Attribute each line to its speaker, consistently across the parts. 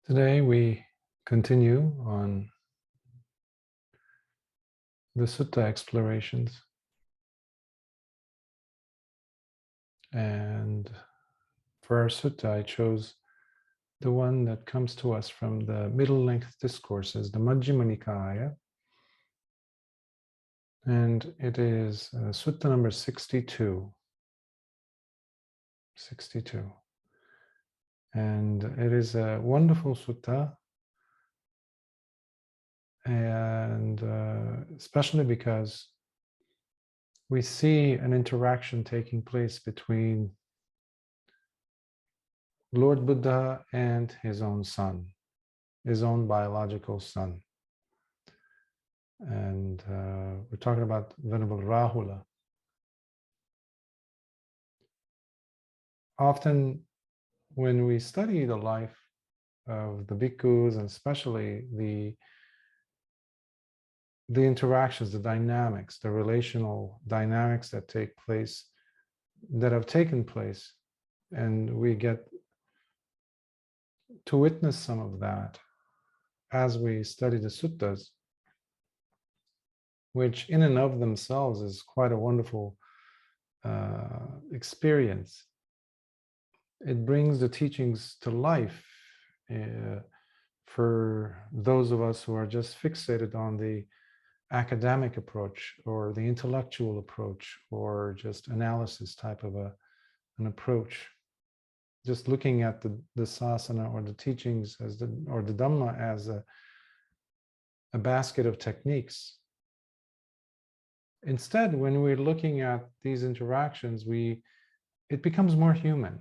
Speaker 1: Today we continue on the Sutta explorations, and for our Sutta I chose the one that comes to us from the middle-length Discourses, the Majjhima Nikāya, and it is Sutta number 62. And it is a wonderful Sutta, and especially because we see an interaction taking place between Lord Buddha and his own son, his own biological son. And we're talking about Venerable Rāhula. Often when we study the life of the bhikkhus, and especially the interactions, the dynamics, the relational dynamics that take place, that have taken place, and we get to witness some of that as we study the suttas, which in and of themselves is quite a wonderful experience. It brings the teachings to life for those of us who are just fixated on the academic approach or the intellectual approach or just analysis type of an approach. Just looking at the sasana or the teachings as the Dhamma as a basket of techniques. Instead, when we're looking at these interactions, it becomes more human,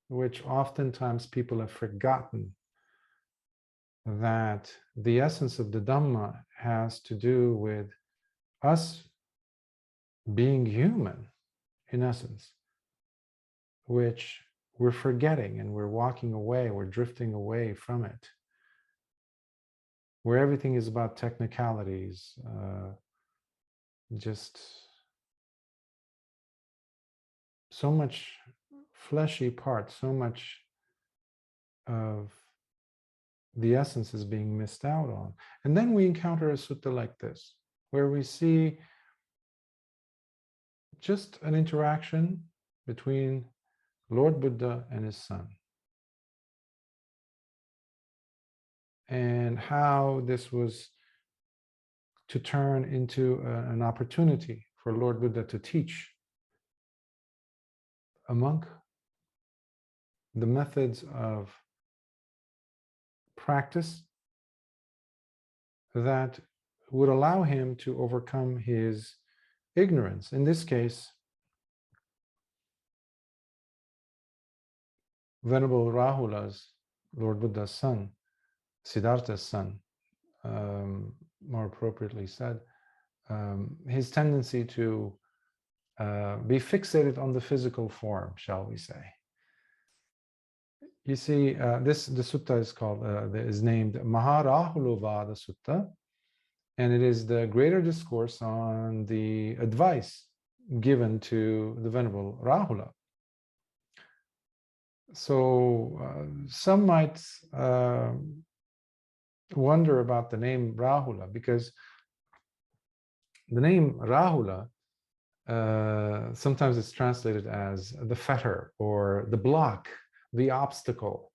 Speaker 1: which oftentimes people have forgotten that the essence of the Dhamma has to do with us being human, in essence, which we're forgetting, and we're walking away, we're drifting away from it, where everything is about technicalities, just so much fleshy part, so much of the essence is being missed out on. And then we encounter a sutta like this, where we see just an interaction between Lord Buddha and his son, and how this was to turn into an opportunity for Lord Buddha to teach a monk the methods of practice that would allow him to overcome his ignorance. In this case, Venerable Rahula's, Lord Buddha's son, Siddhartha's son, more appropriately said, his tendency to be fixated on the physical form, shall we say. You see, the sutta is called, is named Mahā Rāhulovāda Sutta, and it is the greater discourse on the advice given to the Venerable Rāhula. So some might wonder about the name Rahula, because the name Rahula sometimes it's translated as the fetter or the block, the obstacle,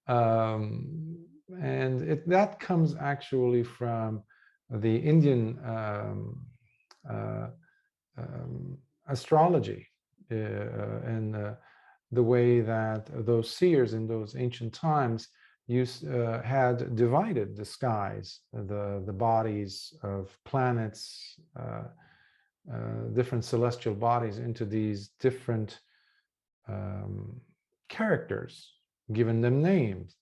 Speaker 1: and that comes actually from the Indian astrology and the way that those seers in those ancient times had divided the skies, the bodies of planets, different celestial bodies, into these different characters, given them names.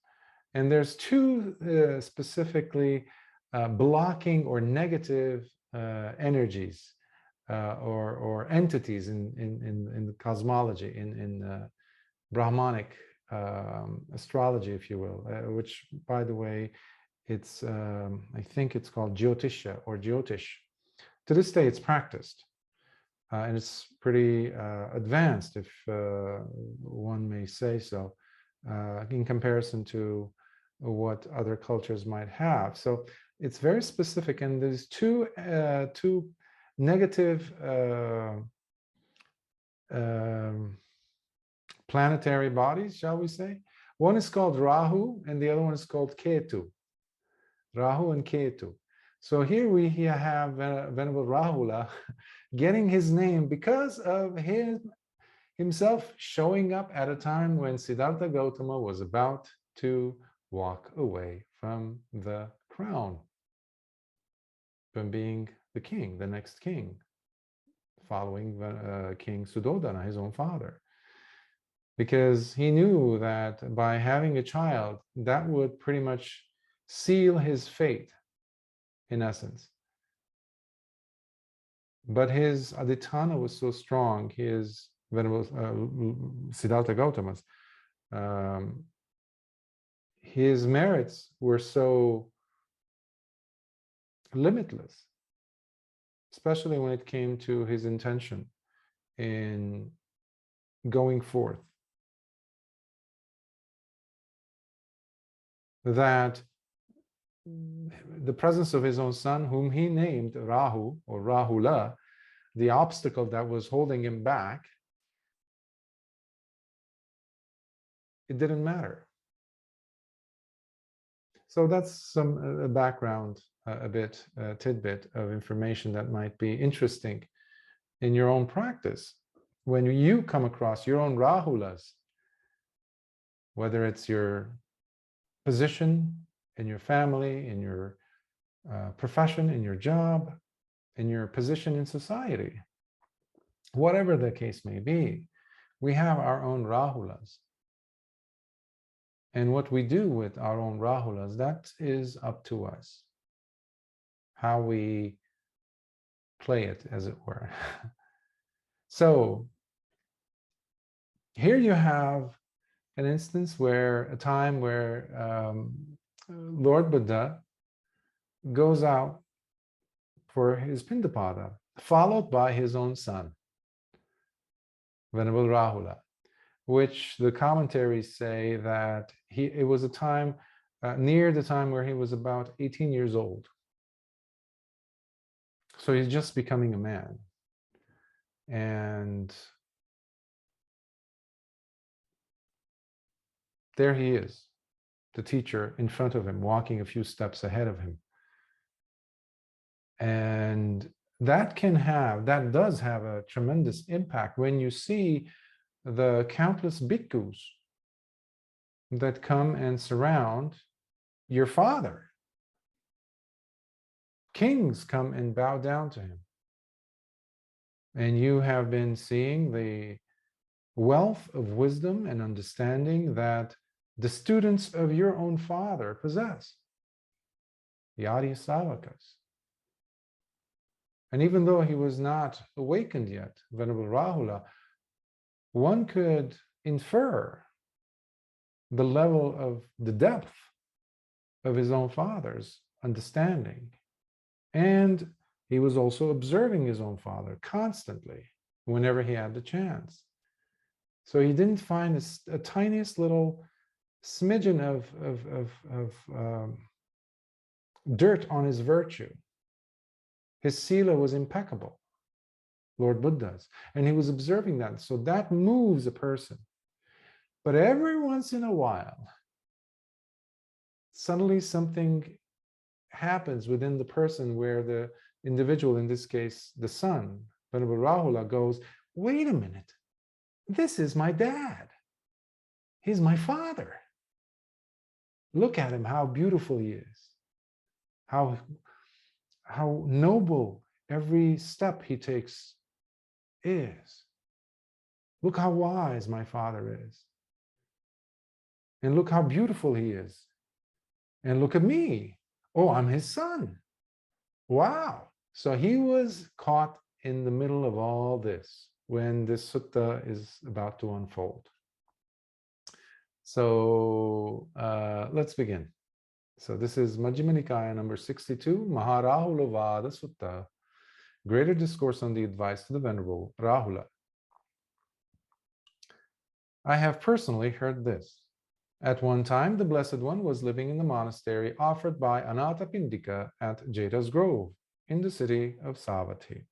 Speaker 1: And there's two specifically blocking or negative energies or entities in the cosmology, in Brahmanic astrology, if you will, which, by the way, it's I think it's called Jyotisha or Jyotish. To this day, it's practiced, and it's pretty advanced, if one may say so, in comparison to what other cultures might have. So it's very specific, and there's two negative planetary bodies, shall we say. One is called Rahu, and the other one is called Ketu. Rahu and Ketu. So here we have Venerable Rahula getting his name because of himself showing up at a time when Siddhartha Gautama was about to walk away from the crown, from being the king, the next king, following King Suddhodana, his own father. Because he knew that by having a child, that would pretty much seal his fate, in essence. But his adhitthana was so strong, his Venerable Siddhartha Gautama's, his merits were so limitless, especially when it came to his intention in going forth, that the presence of his own son, whom he named Rahu or Rahula, the obstacle that was holding him back, it didn't matter. So that's some background, tidbit of information that might be interesting in your own practice. When you come across your own Rahulas, whether it's your position in your family, in your profession, in your job, in your position in society, whatever the case may be, we have our own Rahulas. And what we do with our own Rahulas, that is up to us. How we play it, as it were. So here you have an instance where, a time where Lord Buddha goes out for his Pindapada, followed by his own son, Venerable Rahula, which the commentaries say that it was a time, near the time where he was about 18 years old. So he's just becoming a man. And there he is, the teacher in front of him, walking a few steps ahead of him. And that does have a tremendous impact when you see the countless bhikkhus that come and surround your father. Kings come and bow down to him. And you have been seeing the wealth of wisdom and understanding that the students of your own father possess, the Arya Savakas. And even though he was not awakened yet, Venerable Rāhula, one could infer the level of the depth of his own father's understanding. And he was also observing his own father constantly, whenever he had the chance. So he didn't find a tiniest little smidgen of dirt on his virtue. His sila was impeccable, Lord Buddha's, and he was observing that. So that moves a person. But every once in a while, suddenly something happens within the person where the individual, in this case, the son, Venerable Rāhula, goes, wait a minute, this is my dad. He's my father. Look at him, how beautiful he is. How noble every step he takes is. Look how wise my father is. And look how beautiful he is. And look at me. Oh, I'm his son. Wow. So he was caught in the middle of all this when this sutta is about to unfold. So let's begin. So this is Majjhima Nikāya number 62, Mahā Rāhulovāda Sutta, Greater Discourse on the Advice to the Venerable Rāhula. I have personally heard this, At one time, the Blessed One was living in the monastery offered by Anathapindika at Jeta's Grove in the city of Savatthi.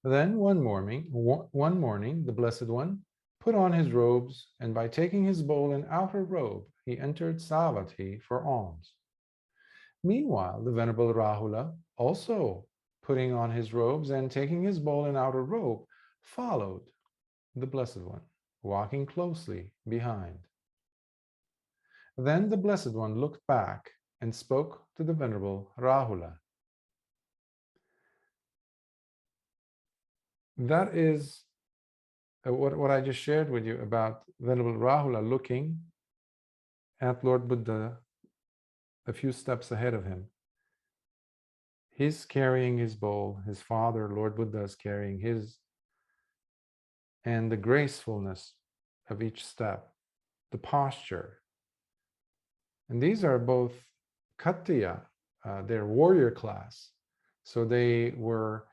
Speaker 1: Then one morning, the Blessed One put on his robes, and by taking his bowl and outer robe, he entered Savatthi for alms. Meanwhile, the Venerable Rāhula, also putting on his robes and taking his bowl and outer robe, followed the Blessed One, walking closely behind. Then the Blessed One looked back and spoke to the Venerable Rāhula. That is what I just shared with you about Venerable Rāhula looking at Lord Buddha a few steps ahead of him. He's carrying his bowl, his father, Lord Buddha, is carrying his, and the gracefulness of each step, the posture. And these are both Kshatriya, they're warrior class. So they were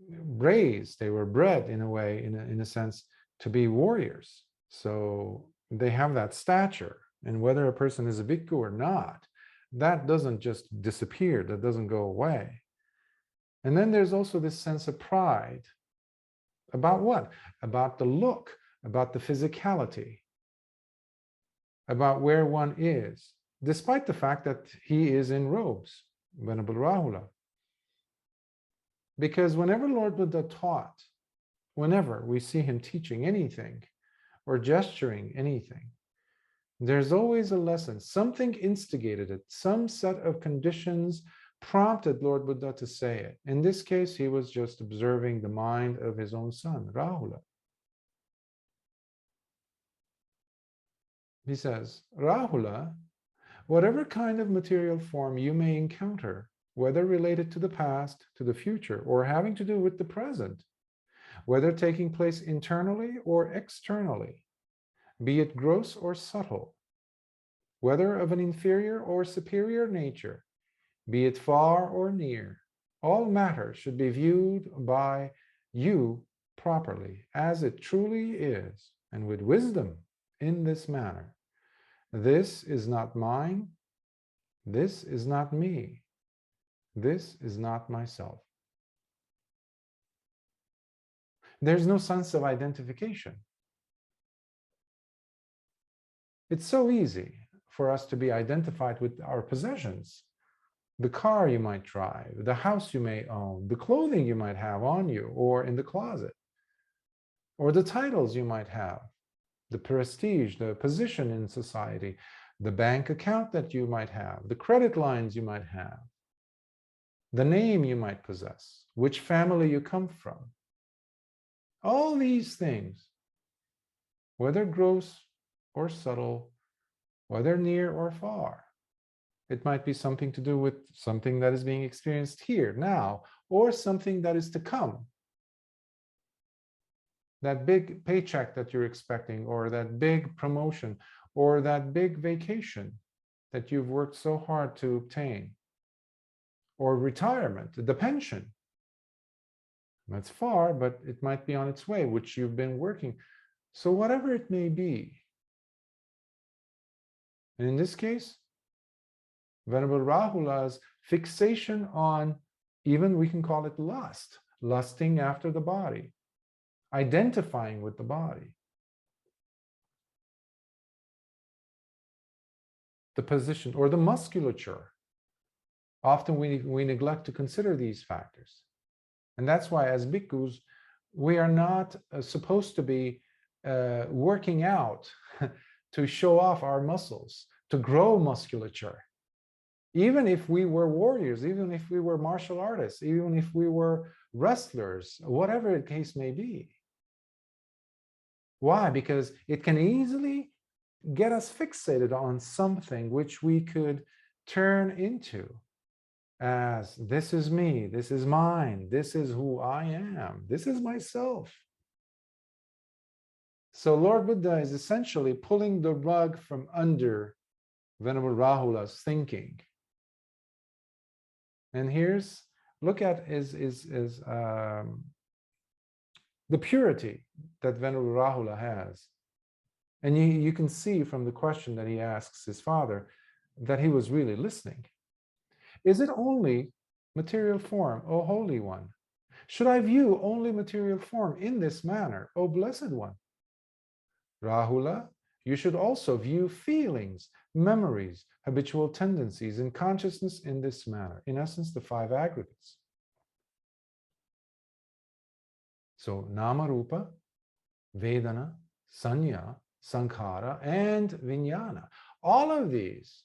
Speaker 1: raised, they were bred in a way, in a sense, to be warriors. So they have that stature. And whether a person is a bhikkhu or not, that doesn't just disappear, that doesn't go away. And then there's also this sense of pride. About what? About the look, about the physicality, about where one is, despite the fact that he is in robes, Venerable Rāhula. Because whenever Lord Buddha taught, whenever we see him teaching anything or gesturing anything, there's always a lesson. Something instigated it. Some set of conditions prompted Lord Buddha to say it. In this case, he was just observing the mind of his own son, Rahula. He says, Rahula, whatever kind of material form you may encounter, whether related to the past, to the future, or having to do with the present, whether taking place internally or externally, be it gross or subtle, whether of an inferior or superior nature, be it far or near, all matter should be viewed by you properly, as it truly is, and with wisdom in this manner. This is not mine, this is not me, this is not myself. There's no sense of identification. It's so easy for us to be identified with our possessions. The car you might drive, the house you may own, the clothing you might have on you or in the closet, or the titles you might have, the prestige, the position in society, the bank account that you might have, the credit lines you might have, the name you might possess, which family you come from. All these things, whether gross or subtle, whether near or far, it might be something to do with something that is being experienced here, now, or something that is to come. That big paycheck that you're expecting, or that big promotion, or that big vacation that you've worked so hard to obtain, or retirement, the pension. That's far, but it might be on its way, which you've been working. So whatever it may be. And in this case, Venerable Rahula's fixation on, even we can call it lust, lusting after the body, identifying with the body. The position or the musculature. Often we neglect to consider these factors. And that's why as bhikkhus, we are not supposed to be working out to show off our muscles, to grow musculature. Even if we were warriors, even if we were martial artists, even if we were wrestlers, whatever the case may be. Why? Because it can easily get us fixated on something which we could turn into as this is me, this is mine, this is who I am, this is myself. So Lord Buddha is essentially pulling the rug from under Venerable Rāhula's thinking. And here's, look at the purity that Venerable Rāhula has. And you can see from the question that he asks his father that he was really listening. Is it only material form, O Holy One? Should I view only material form in this manner, O Blessed One? Rahula, you should also view feelings, memories, habitual tendencies, and consciousness in this manner. In essence, the five aggregates. So, Nama Rupa, Vedana, Sanya, Sankhara, and Vijnana. All of these,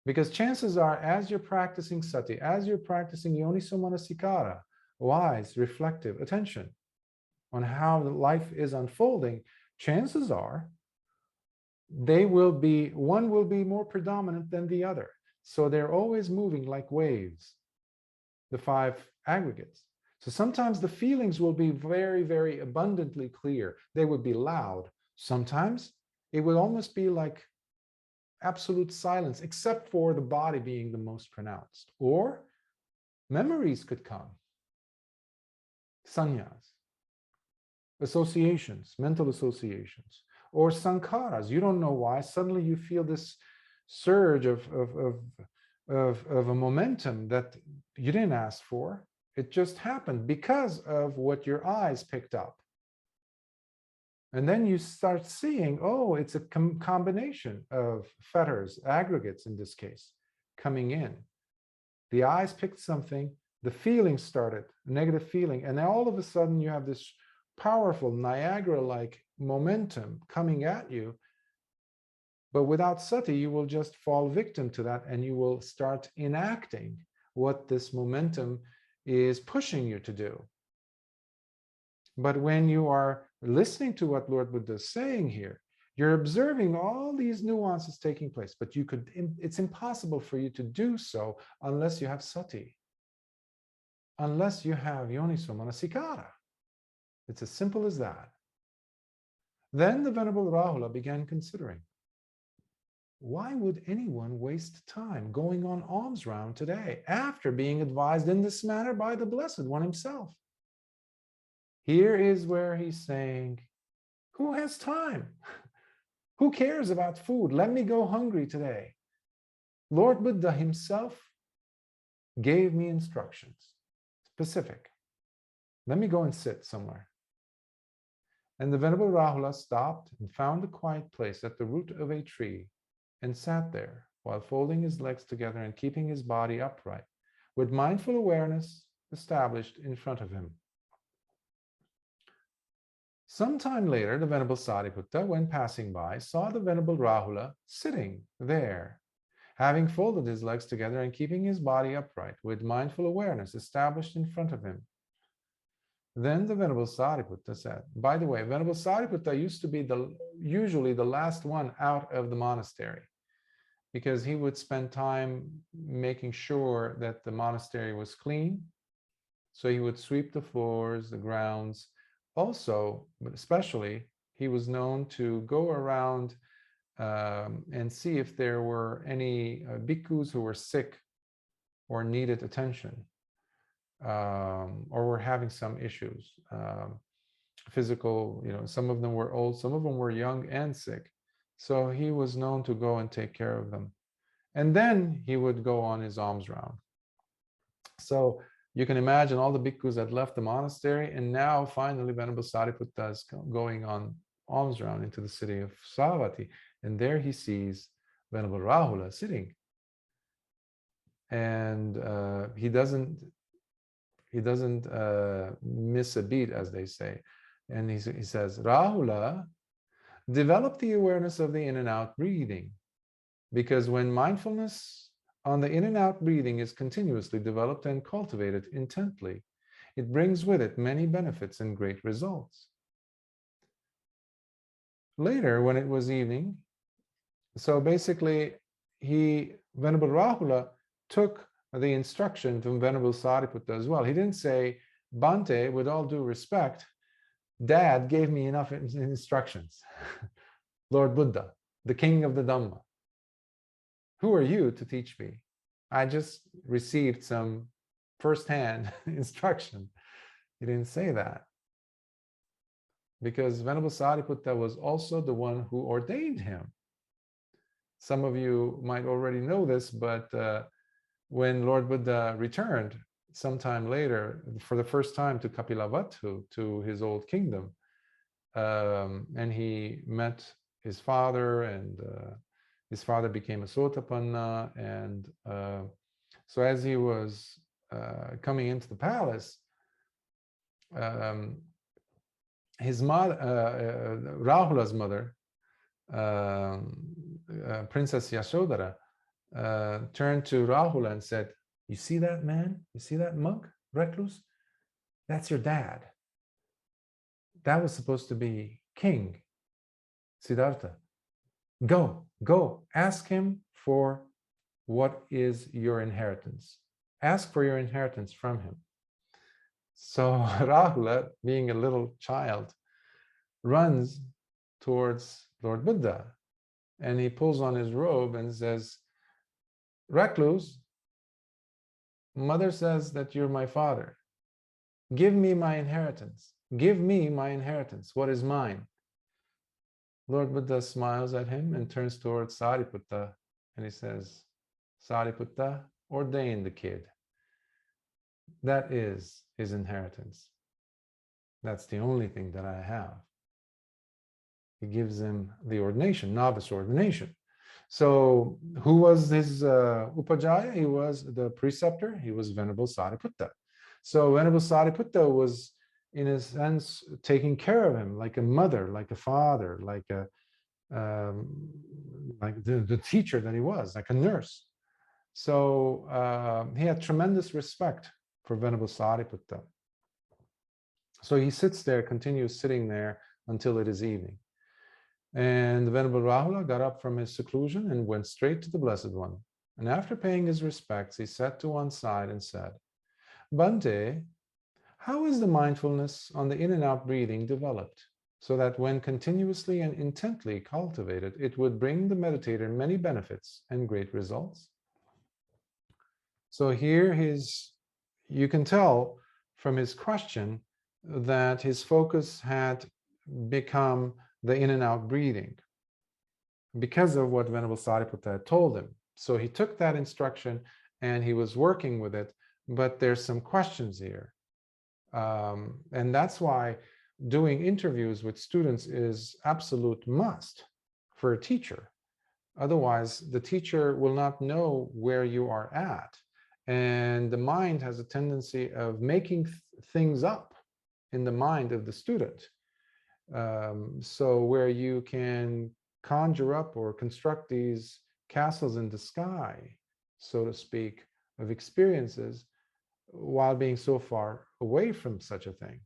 Speaker 1: because chances are, as you're practicing sati, as you're practicing yoniso manasikara, wise, reflective attention on how the life is unfolding, chances are they will be, one will be more predominant than the other. So they're always moving like waves, the five aggregates. So sometimes the feelings will be very, very abundantly clear. They would be loud. Sometimes it would almost be like absolute silence, except for the body being the most pronounced. Or memories could come, sanyas, associations, mental associations, or sankharas. You don't know why. Suddenly you feel this surge of a momentum that you didn't ask for. It just happened because of what your eyes picked up. And then you start seeing, oh, it's a combination of fetters, aggregates in this case, coming in. The eyes picked something, the feeling started, a negative feeling, and then all of a sudden you have this powerful Niagara-like momentum coming at you. But without sati, you will just fall victim to that, and you will start enacting what this momentum is pushing you to do. But when you are listening to what Lord Buddha is saying here, you're observing all these nuances taking place, but it's impossible for you to do so unless you have sati, unless you have yoniso manasikara. It's as simple as that. Then the Venerable Rāhula began considering, why would anyone waste time going on alms round today after being advised in this manner by the Blessed One himself? Here is where he's saying, who has time? Who cares about food? Let me go hungry today. Lord Buddha himself gave me instructions, specific. Let me go and sit somewhere. And the Venerable Rahula stopped and found a quiet place at the root of a tree and sat there while folding his legs together and keeping his body upright, with mindful awareness established in front of him. Some time later, the Venerable Sariputta, when passing by, saw the Venerable Rahula sitting there, having folded his legs together and keeping his body upright, with mindful awareness established in front of him. Then the Venerable Sariputta said, by the way, Venerable Sariputta used to be usually the last one out of the monastery, because he would spend time making sure that the monastery was clean. So he would sweep the floors, the grounds. Also, but especially, he was known to go around and see if there were any bhikkhus who were sick or needed attention, or were having some issues, physical, some of them were old, some of them were young and sick. So he was known to go and take care of them. And then he would go on his alms round. So you can imagine all the bhikkhus had left the monastery, and now finally Venerable Sariputta is going on alms round into the city of Savatthi, and there he sees Venerable Rāhula sitting, and he doesn't miss a beat, as they say, and he says, Rahula, develop the awareness of the in and out breathing, because when mindfulness on the in and out breathing is continuously developed and cultivated intently, it brings with it many benefits and great results. Later, when it was evening, so basically Venerable Rāhula took the instruction from Venerable Sariputta as well. He didn't say, Bhante, with all due respect, Dad gave me enough instructions. Lord Buddha, the king of the Dhamma, who are you to teach me? I just received some first-hand instruction. He didn't say that. because Venerable Sariputta was also the one who ordained him. Some of you might already know this, but when Lord Buddha returned sometime later for the first time to Kapilavatthu, to his old kingdom, and he met his father, and his father became a Sotapanna, and so as he was coming into the palace, his mother, Rahula's mother, Princess Yashodhara, turned to Rahula and said, "You see that man? You see that monk, recluse? That's your dad. That was supposed to be King Siddhartha. Go, ask him for what is your inheritance. Ask for your inheritance from him." So Rahula, being a little child, runs towards Lord Buddha, and he pulls on his robe and says, "Recluse, mother says that you're my father. Give me my inheritance. Give me my inheritance. What is mine?" Lord Buddha smiles at him and turns towards Sariputta, and he says, "Sariputta, ordain the kid. That is his inheritance. That's the only thing that I have." He gives him the ordination, novice ordination. So who was his upajjhaya? He was the preceptor. He was Venerable Sariputta. So Venerable Sariputta was, in a sense, taking care of him like a mother, like a father, like the teacher that he was, like a nurse. So he had tremendous respect for Venerable Sariputta. So he sits there, continues sitting there until it is evening. And the Venerable Rāhula got up from his seclusion and went straight to the Blessed One. And after paying his respects, he sat to one side and said, "Bhante, how is the mindfulness on the in and out breathing developed, so that when continuously and intently cultivated, it would bring the meditator many benefits and great results?" So here you can tell from his question that his focus had become the in and out breathing because of what Venerable Sariputta had told him. So he took that instruction and he was working with it, but there's some questions here. And that's why doing interviews with students is absolute must for a teacher. Otherwise, the teacher will not know where you are at. And the mind has a tendency of making things up in the mind of the student. So where you can conjure up or construct these castles in the sky, so to speak, of experiences while being so far away from such a thing.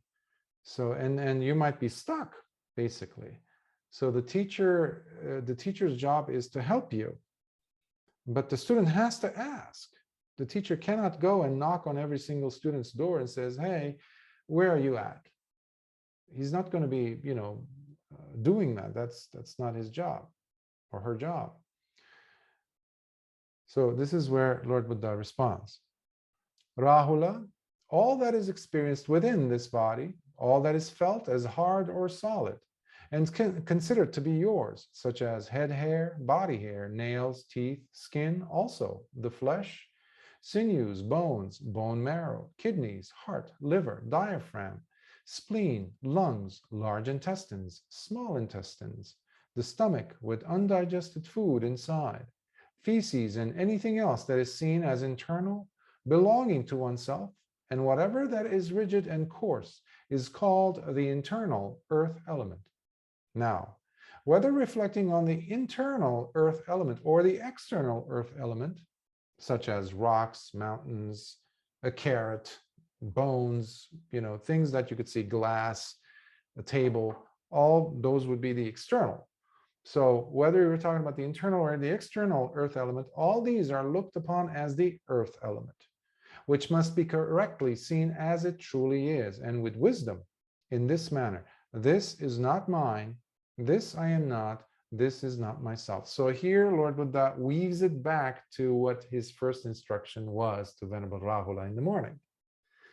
Speaker 1: So, and you might be stuck, basically. So the teacher's job is to help you, but the student has to ask. The teacher cannot go and knock on every single student's door and says, "Hey, where are you at?" He's not going to be, doing that. That's not his job or her job. So this is where Lord Buddha responds. "Rahula, all that is experienced within this body, all that is felt as hard or solid, and considered to be yours, such as head hair, body hair, nails, teeth, skin, also the flesh, sinews, bones, bone marrow, kidneys, heart, liver, diaphragm, spleen, lungs, large intestines, small intestines, the stomach with undigested food inside, feces, and anything else that is seen as internal, belonging to oneself, and whatever that is rigid and coarse is called the internal earth element. Now, whether reflecting on the internal earth element or the external earth element, such as rocks, mountains, a carrot, bones, things that you could see, glass, a table, all those would be the external. So whether you're talking about the internal or the external earth element, all these are looked upon as the earth element, which must be correctly seen as it truly is, and with wisdom in this manner. This is not mine, this I am not, this is not myself. So here Lord Buddha weaves it back to what his first instruction was to Venerable Rāhula in the morning.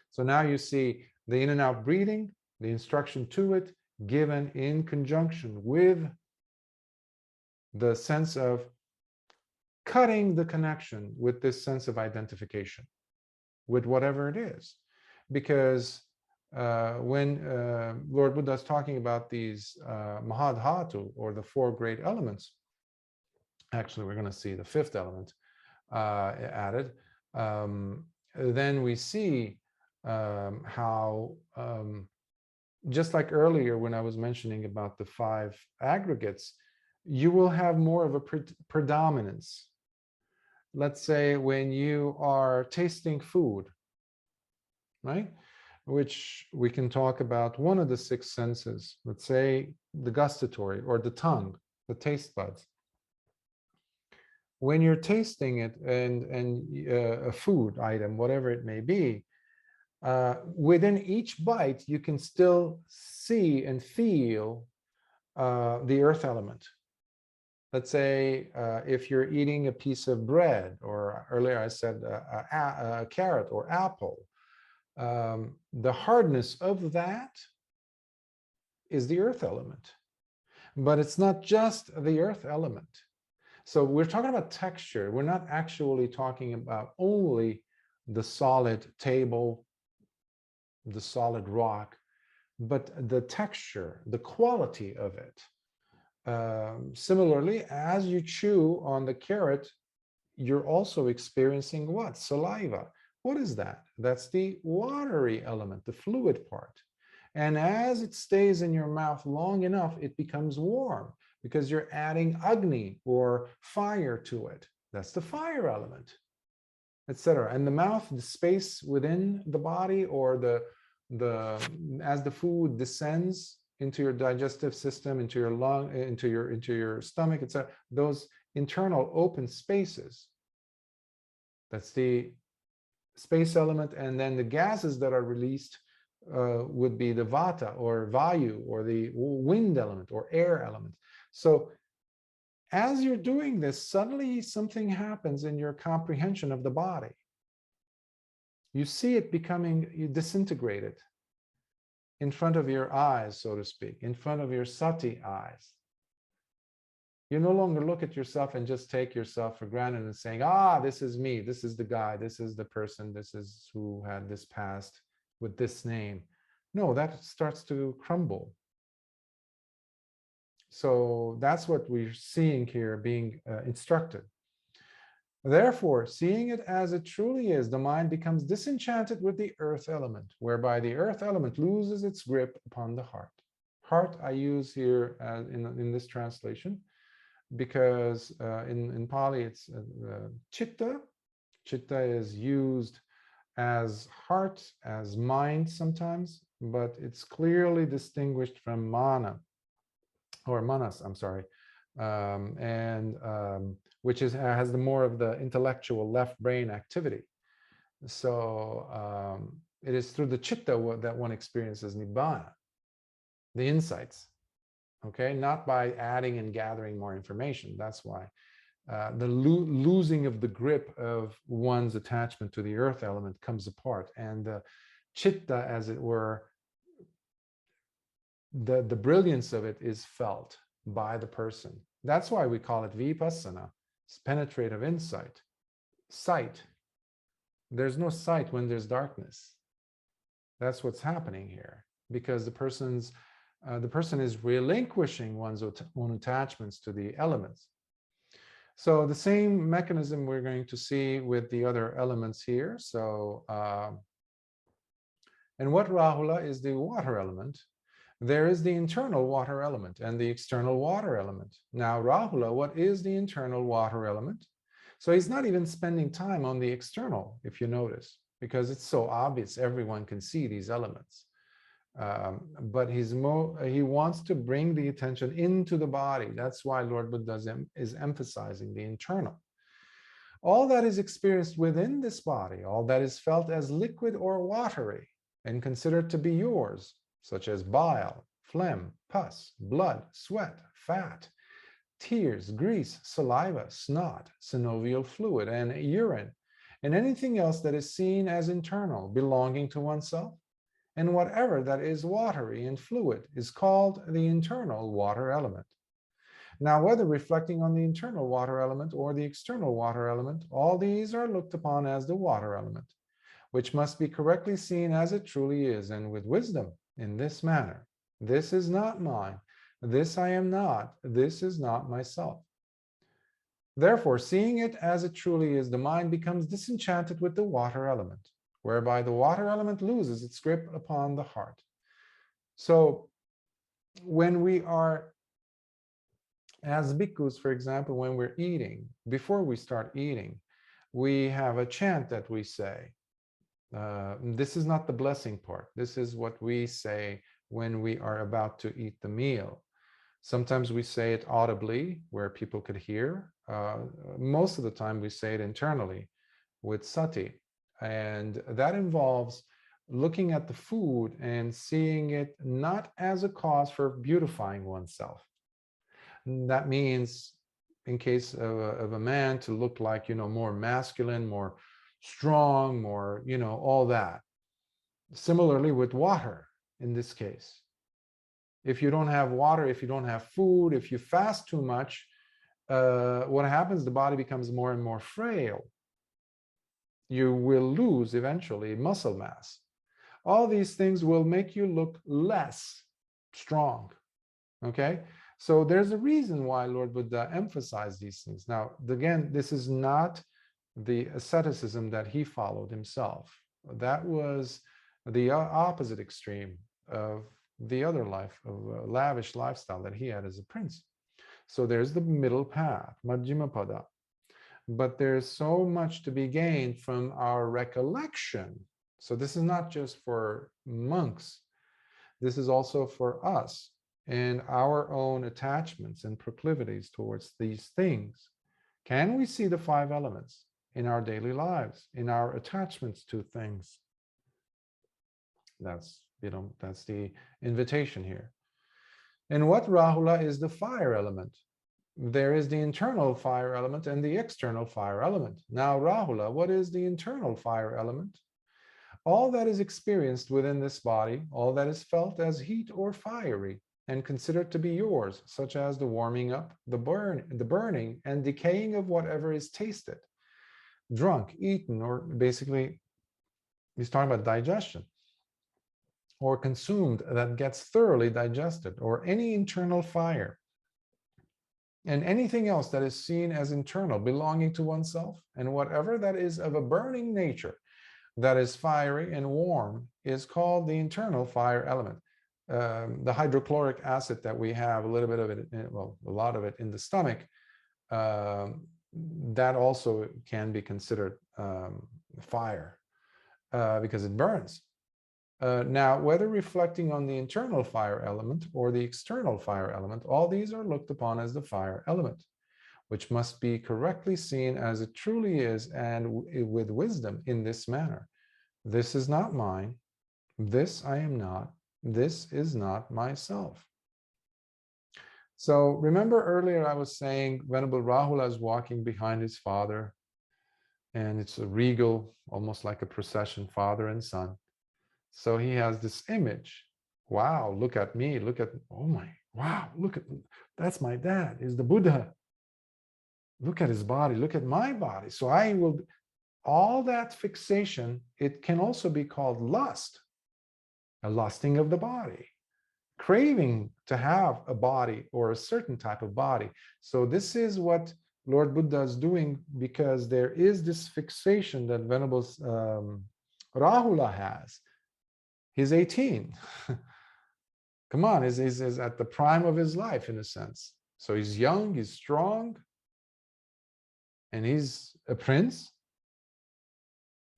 Speaker 1: So now you see the in and out breathing, the instruction to it, given in conjunction with the sense of cutting the connection with this sense of identification with whatever it is. Because when Lord Buddha is talking about these Mahā Dhātu, or the four great elements, actually we're going to see the fifth element added, then we see how, just like earlier when I was mentioning about the five aggregates, you will have more of a predominance. Let's say when you are tasting food, right? Which we can talk about one of the six senses, let's say the gustatory, or the tongue, the taste buds. When you're tasting it, and a food item, whatever it may be, within each bite, you can still see and feel the earth element. Let's say if you're eating a piece of bread, or earlier I said a carrot or apple, the hardness of that is the earth element. But it's not just the earth element. So we're talking about texture. We're not actually talking about only the solid table, the solid rock, but the texture, the quality of it. Similarly, as you chew on the carrot, you're also experiencing what? Saliva. What is that? That's the watery element, the fluid part. And as it stays in your mouth long enough, it becomes warm, because you're adding Agni, or fire, to it. That's the fire element, etc. And the mouth, the space within the body, or as the food descends into your digestive system, into your lung, into your stomach, etc. Those internal open spaces, that's the space element. And then the gases that are released would be the vata, or vayu, or the wind element, or air element. So as you're doing this, suddenly something happens in your comprehension of the body. You see it becoming disintegrated in front of your eyes, so to speak, in front of your sati eyes. You no longer look at yourself and just take yourself for granted and saying, this is me, this is the guy, this is the person, this is who had this past with this name. No, that starts to crumble. So that's what we're seeing here being instructed. Therefore, seeing it as it truly is, the mind becomes disenchanted with the earth element, whereby the earth element loses its grip upon the heart. Heart I use here in this translation, because in Pali it's chitta. Chitta is used as heart, as mind sometimes, but it's clearly distinguished from mana, or manas, I'm sorry, which has the more of the intellectual left brain activity. So it is through the chitta that one experiences nibbana, the insights, okay, not by adding and gathering more information. That's why the losing of the grip of one's attachment to the earth element comes apart, and the chitta, as it were, the brilliance of it is felt by the person. That's why we call it vipassana. It's penetrative insight. Sight. There's no sight when there's darkness. That's what's happening here, because the person is relinquishing one's own attachments to the elements. So the same mechanism we're going to see with the other elements here. So, and what Rahula is the water element. There is the internal water element and the external water element. Now, Rahula, what is the internal water element? So he's not even spending time on the external, if you notice, because it's so obvious, everyone can see these elements. But he wants to bring the attention into the body. That's why Lord Buddha is emphasizing the internal. All that is experienced within this body, all that is felt as liquid or watery and considered to be yours, such as bile, phlegm, pus, blood, sweat, fat, tears, grease, saliva, snot, synovial fluid, and urine, and anything else that is seen as internal, belonging to oneself, and whatever that is watery and fluid is called the internal water element. Now, whether reflecting on the internal water element or the external water element, all these are looked upon as the water element, which must be correctly seen as it truly is, and with wisdom in this manner. This is not mine. This I am not. This is not myself. Therefore, seeing it as it truly is, the mind becomes disenchanted with the water element, whereby the water element loses its grip upon the heart. So when we are, as bhikkhus, for example, when we're eating, before we start eating, we have a chant that we say. This is not the blessing part. This is what we say when we are about to eat the meal. Sometimes we say it audibly where people could hear. Most of the time we say it internally with sati. And that involves looking at the food and seeing it not as a cause for beautifying oneself. That means, in case of a man, to look like, more masculine, more strong, more, all that. Similarly with water in this case. If you don't have water, if you don't have food, if you fast too much, what happens? The body becomes more and more frail. You will lose eventually muscle mass. All these things will make you look less strong. Okay? So there's a reason why Lord Buddha emphasized these things. Now, again, this is not the asceticism that he followed himself. That was the opposite extreme of the other life, of a lavish lifestyle that he had as a prince. So there's the middle path, Majjhima Pada. But there's so much to be gained from our recollection. So this is not just for monks. This is also for us and our own attachments and proclivities towards these things. Can we see the five elements in our daily lives, in our attachments to things? That's the invitation here. And what, Rahula, is the fire element? There is the internal fire element and the external fire element. Now, Rahula, what is the internal fire element? All that is experienced within this body, all that is felt as heat or fiery and considered to be yours, such as the warming up, the burning and decaying of whatever is tasted, drunk, eaten, or basically he's talking about digestion, or consumed that gets thoroughly digested, or any internal fire, and anything else that is seen as internal, belonging to oneself, and whatever that is of a burning nature, that is fiery and warm, is called the internal fire element. The hydrochloric acid that we have, a little bit of it, well, a lot of it in the stomach, that also can be considered fire because it burns. Now, whether reflecting on the internal fire element or the external fire element, all these are looked upon as the fire element, which must be correctly seen as it truly is, and with wisdom in this manner. This is not mine. This I am not. This is not myself. So remember earlier I was saying Venerable Rāhula is walking behind his father, and it's a regal, almost like a procession, father and son. So he has this image. Wow, look at me, look at, oh my, wow, look at, that's my dad, is the Buddha. Look at his body, look at my body. So I will, all that fixation, it can also be called lust, a lusting of the body, craving to have a body or a certain type of body. So this is what Lord Buddha is doing, because there is this fixation that Venerable Rāhula has. He's 18. Come on, he's at the prime of his life in a sense. So he's young, he's strong, and he's a prince.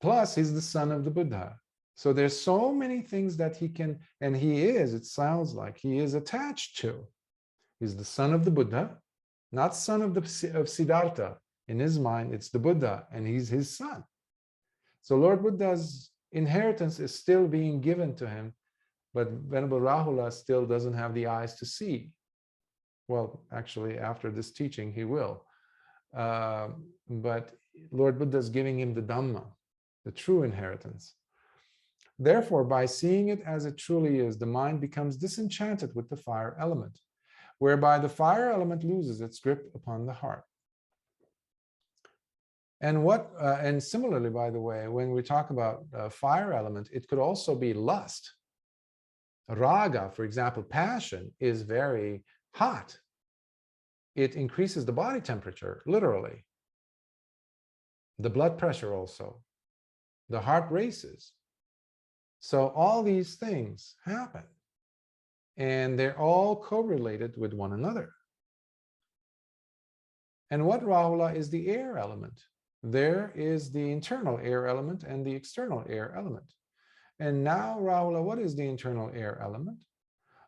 Speaker 1: Plus, he's the son of the Buddha. So there's so many things that he can, and he is, it sounds like, he is attached to. He's the son of the Buddha, not son of Siddhartha. In his mind, it's the Buddha, and he's his son. So Lord Buddha's inheritance is still being given to him, but Venerable Rāhula still doesn't have the eyes to see. Well, actually, after this teaching, he will. But Lord Buddha is giving him the Dhamma, the true inheritance. Therefore, by seeing it as it truly is, the mind becomes disenchanted with the fire element, whereby the fire element loses its grip upon the heart. And similarly, by the way, when we talk about fire element, it could also be lust. Raga, for example, passion, is very hot. It increases the body temperature, literally. The blood pressure also. The heart races. So all these things happen. And they're all correlated with one another. And what, Rahula, is the air element? There is the internal air element and the external air element. And now, Rahula, what is the internal air element?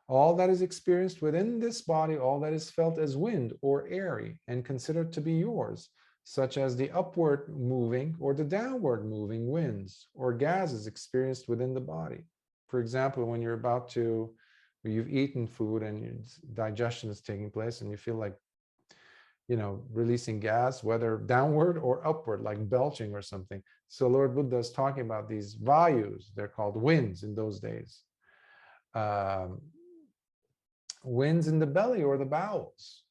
Speaker 1: All that is experienced within this body, all that is felt as wind or airy and considered to be yours, such as the upward moving or the downward moving winds or gases experienced within the body. For example, when you've eaten food and your digestion is taking place and you feel like, releasing gas, whether downward or upward, like belching or something. So Lord Buddha is talking about these vayus. They're called winds in those days. Winds in the belly or the bowels,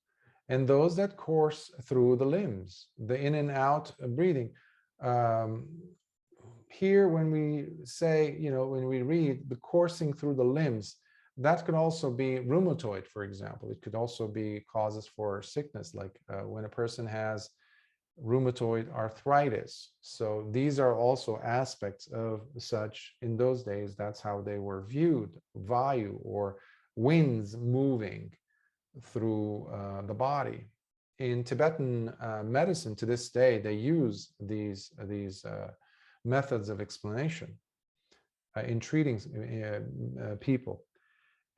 Speaker 1: and those that course through the limbs, the in and out breathing. Here, when we say, when we read the coursing through the limbs, that could also be rheumatoid, for example. It could also be causes for sickness, like when a person has rheumatoid arthritis. So these are also aspects of such. In those days, that's how they were viewed, vayu, or winds moving through the body. In Tibetan medicine, to this day, they use these methods of explanation in treating people.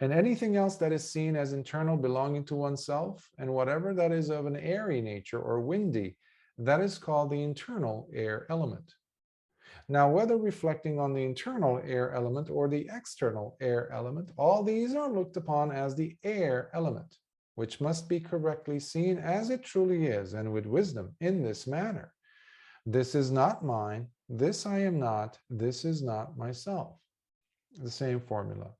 Speaker 1: And anything else that is seen as internal belonging to oneself, and whatever that is of an airy nature or windy, that is called the internal air element. Now, whether reflecting on the internal air element or the external air element, all these are looked upon as the air element, which must be correctly seen as it truly is, and with wisdom in this manner. This is not mine, this I am not, this is not myself. The same formula.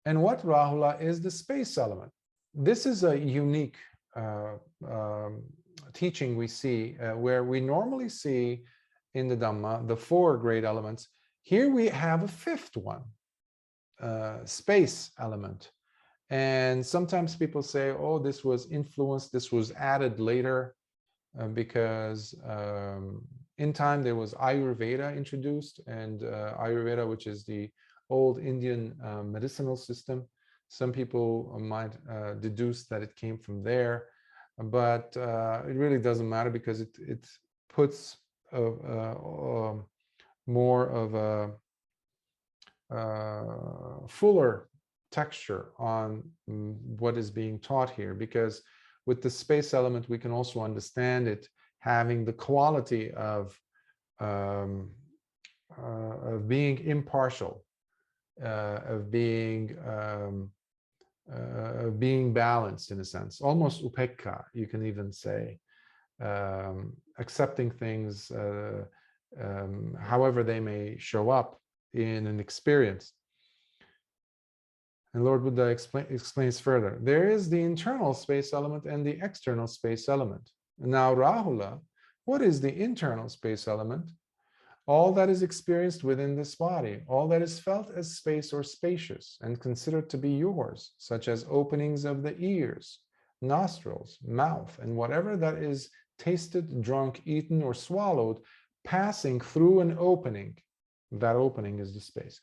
Speaker 1: And what, Rahula, is the space element? This is a unique teaching we see, where we normally see in the Dhamma the 4 great elements. Here we have a 5th one, space element. And sometimes people say, oh, this was influenced, this was added later, because in time there was Ayurveda introduced, and Ayurveda, which is the old Indian medicinal system. Some people might deduce that it came from there, but it really doesn't matter, because it puts more of a fuller texture on what is being taught here, because with the space element we can also understand it having the quality of being impartial, of being balanced in a sense, almost upekka, you can even say, accepting things however they may show up in an experience. And Lord Buddha explains further. There is the internal space element and the external space element. Now, Rahula, what is the internal space element? All that is experienced within this body, all that is felt as space or spacious and considered to be yours, such as openings of the ears, nostrils, mouth, and whatever that is tasted, drunk, eaten, or swallowed, passing through an opening. That opening is the space,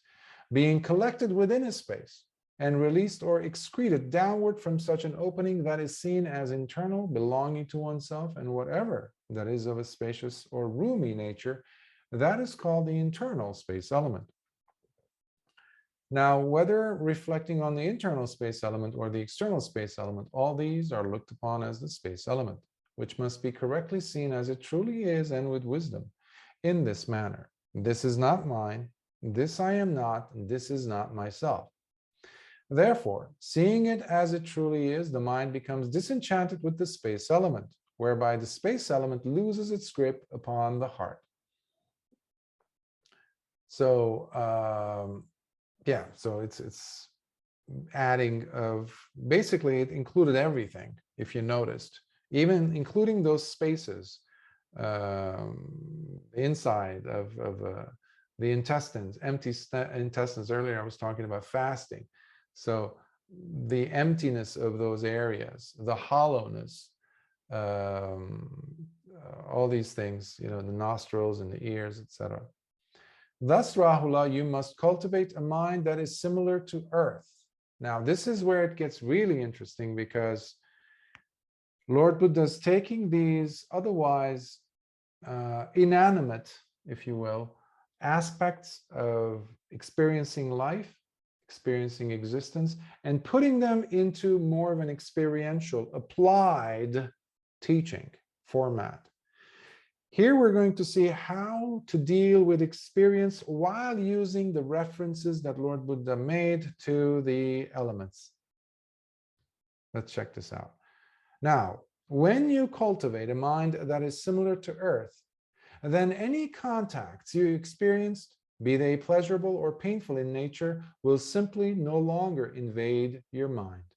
Speaker 1: being collected within a space and released or excreted downward from such an opening that is seen as internal, belonging to oneself, and whatever that is of a spacious or roomy nature, that is called the internal space element. Now, whether reflecting on the internal space element or the external space element, all these are looked upon as the space element, which must be correctly seen as it truly is, and with wisdom in this manner. This is not mine, this I am not, this is not myself. Therefore, seeing it as it truly is, the mind becomes disenchanted with the space element, whereby the space element loses its grip upon the heart. So yeah, so it's adding of, basically it included everything, if you noticed, even including those spaces, inside of the intestines, empty intestines. Earlier I was talking about fasting. So the emptiness of those areas, the hollowness, all these things, you know, the nostrils and the ears, etc. Thus, Rahula, you must cultivate a mind that is similar to earth. Now, this is where it gets really interesting, because Lord Buddha is taking these otherwise inanimate, if you will, aspects of experiencing life, experiencing existence, and putting them into more of an experiential, applied teaching format. Here we're going to see how to deal with experience while using the references that Lord Buddha made to the elements. Let's check this out. Now, when you cultivate a mind that is similar to earth, then any contacts you experienced, be they pleasurable or painful in nature, will simply no longer invade your mind,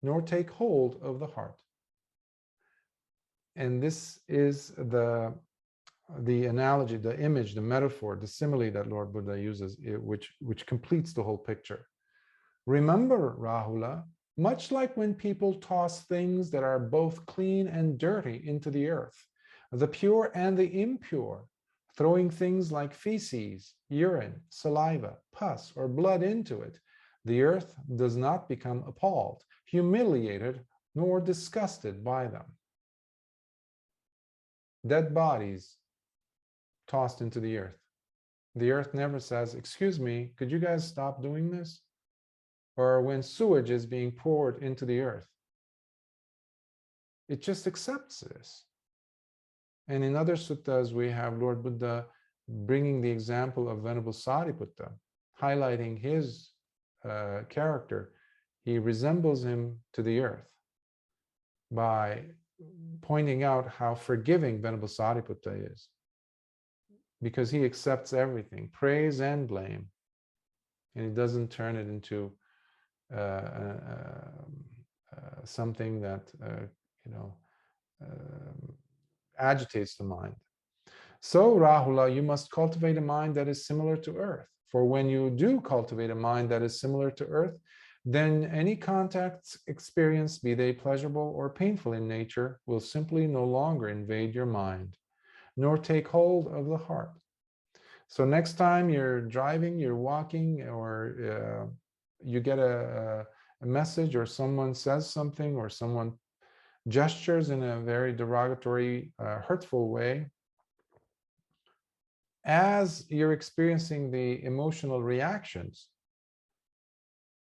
Speaker 1: nor take hold of the heart. And this is the analogy, the image, the metaphor, the simile that Lord Buddha uses, which completes the whole picture. Remember, Rahula, much like when people toss things that are both clean and dirty into the earth, the pure and the impure, throwing things like feces, urine, saliva, pus, or blood into it, the earth does not become appalled, humiliated, nor disgusted by them. Dead bodies tossed into the earth. The earth never says, excuse me, could you guys stop doing this? Or when sewage is being poured into the earth, it just accepts this. And in other suttas, we have Lord Buddha bringing the example of Venerable Sariputta, highlighting his character. He resembles him to the earth by pointing out how forgiving Venerable Sariputta is, because he accepts everything, praise and blame, and he doesn't turn it into something that agitates the mind. So, Rahula, you must cultivate a mind that is similar to earth. For when you do cultivate a mind that is similar to earth, then any contacts experienced, be they pleasurable or painful in nature, will simply no longer invade your mind, nor take hold of the heart. So next time you're driving, you're walking, or you get a message, or someone says something, or someone gestures in a very derogatory, hurtful way, as you're experiencing the emotional reactions,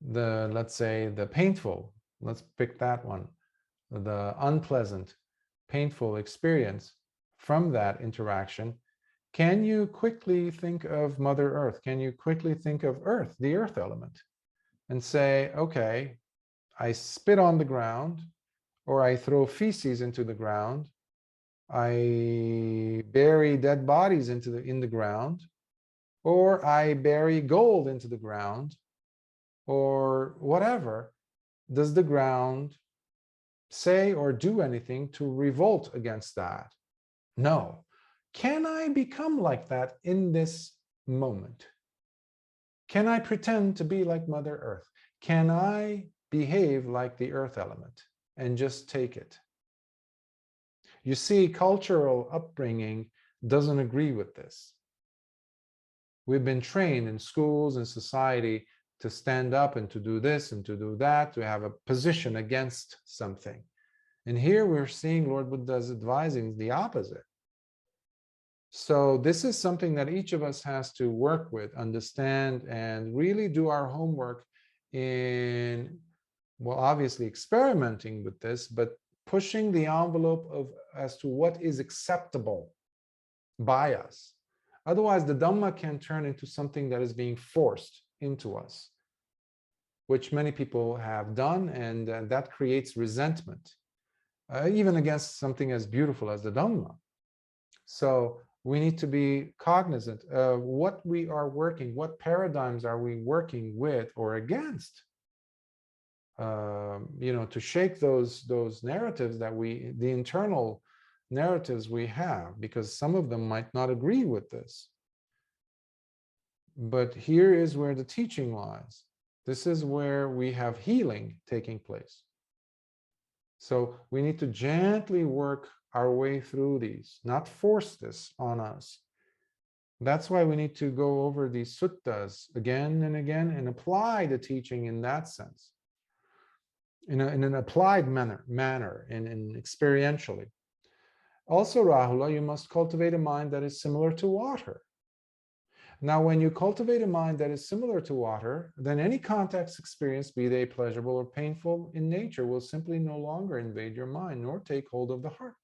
Speaker 1: let's say the painful, let's pick that one, the unpleasant, painful experience from that interaction, can you quickly think of Mother Earth? Can you quickly think of Earth, the earth element, and say, okay, I spit on the ground, or I throw feces into the ground, I bury dead bodies in the ground, or I bury gold into the ground, or whatever. Does the ground say or do anything to revolt against that? No. Can I become like that in this moment? Can I pretend to be like Mother Earth? Can I behave like the earth element and just take it? You see, cultural upbringing doesn't agree with this. We've been trained in schools and society to stand up and to do this and to do that, to have a position against something. And here we're seeing Lord Buddha's advising the opposite. So this is something that each of us has to work with, understand, and really do our homework in, well, obviously experimenting with this, but pushing the envelope of as to what is acceptable by us. Otherwise, the Dhamma can turn into something that is being forced into us, which many people have done, and that creates resentment, even against something as beautiful as the Dhamma. So We need to be cognizant of what we are working, what paradigms are we working with or against, to shake those narratives that the internal narratives we have, because some of them might not agree with this. But here is where the teaching lies. This is where we have healing taking place. So we need to gently work our way through these, not force this on us. That's why we need to go over these suttas again and again and apply the teaching in that sense, in an applied manner, in experientially. Also, Rahula, you must cultivate a mind that is similar to water. Now, when you cultivate a mind that is similar to water, then any context experience, be they pleasurable or painful in nature, will simply no longer invade your mind nor take hold of the heart.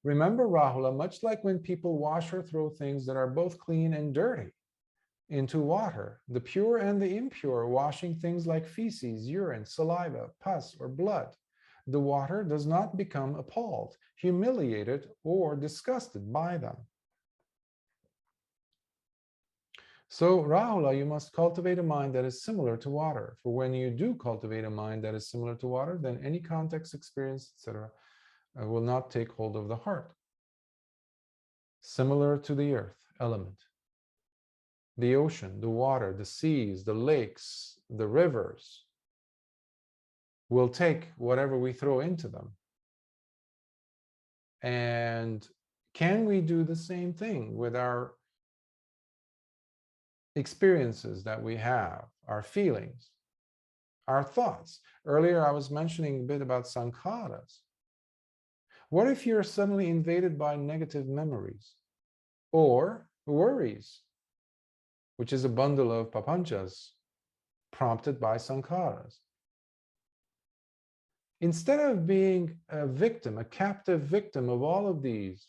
Speaker 1: Remember, Rahula, much like when people wash or throw things that are both clean and dirty into water, the pure and the impure, washing things like feces, urine, saliva, pus, or blood, the water does not become appalled, humiliated, or disgusted by them. So, Rahula, you must cultivate a mind that is similar to water. For when you do cultivate a mind that is similar to water, then any context, experience, etc., will not take hold of the heart. Similar to the earth element, the ocean, the water, the seas, the lakes, the rivers will take whatever we throw into them. And can we do the same thing with our experiences that we have, our feelings, our thoughts? Earlier, I was mentioning a bit about sankharas. What if you're suddenly invaded by negative memories or worries, which is a bundle of papanchas prompted by sankharas? Instead of being a victim, a captive victim of all of these,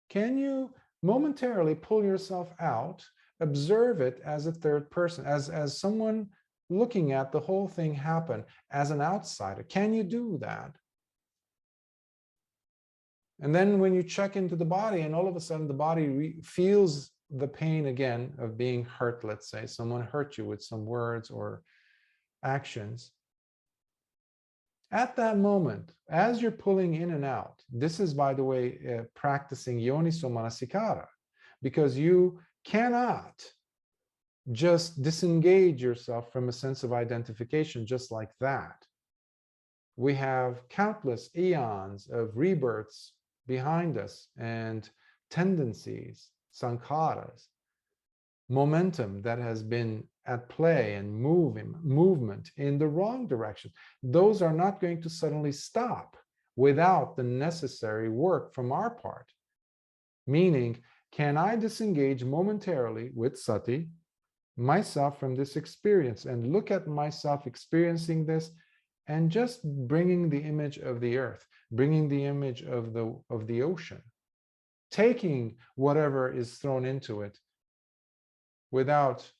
Speaker 1: can you momentarily pull yourself out, observe it as a third person, as someone looking at the whole thing happen, as an outsider? Can you do that? And then when you check into the body and all of a sudden the body feels the pain again of being hurt, let's say someone hurt you with some words or actions. At that moment, as you're pulling in and out, this is, by the way, practicing yoniso manasikara, because you cannot just disengage yourself from a sense of identification just like that. We have countless eons of rebirths behind us and tendencies, sankharas, momentum that has been at play and movement in the wrong direction. Those are not going to suddenly stop without the necessary work from our part. Meaning, can I disengage momentarily with sati myself from this experience and look at myself experiencing this and just bringing the image of the earth, bringing the image of the ocean, taking whatever is thrown into it without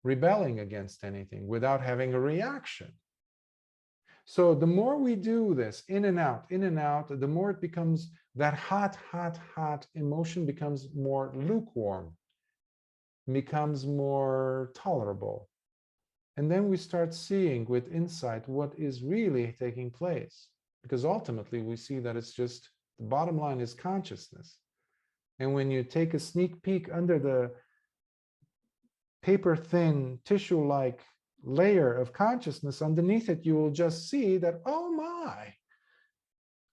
Speaker 1: rebelling against anything, without having a reaction. So the more we do this in and out, the more it becomes that hot emotion becomes more lukewarm, becomes more tolerable. And then we start seeing with insight what is really taking place. Because ultimately we see that it's just, the bottom line is consciousness. And when you take a sneak peek under the paper-thin, tissue-like layer of consciousness underneath it, you will just see that, oh my,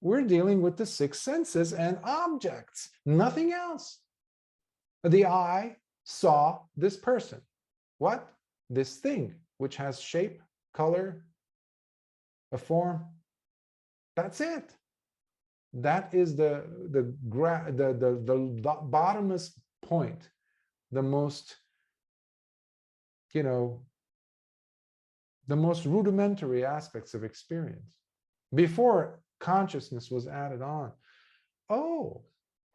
Speaker 1: we're dealing with the six senses and objects, nothing else. The eye saw this person. What? This thing, which has shape, color, a form. That's it. That is the bottomless point, the most, the most rudimentary aspects of experience before consciousness was added on. Oh,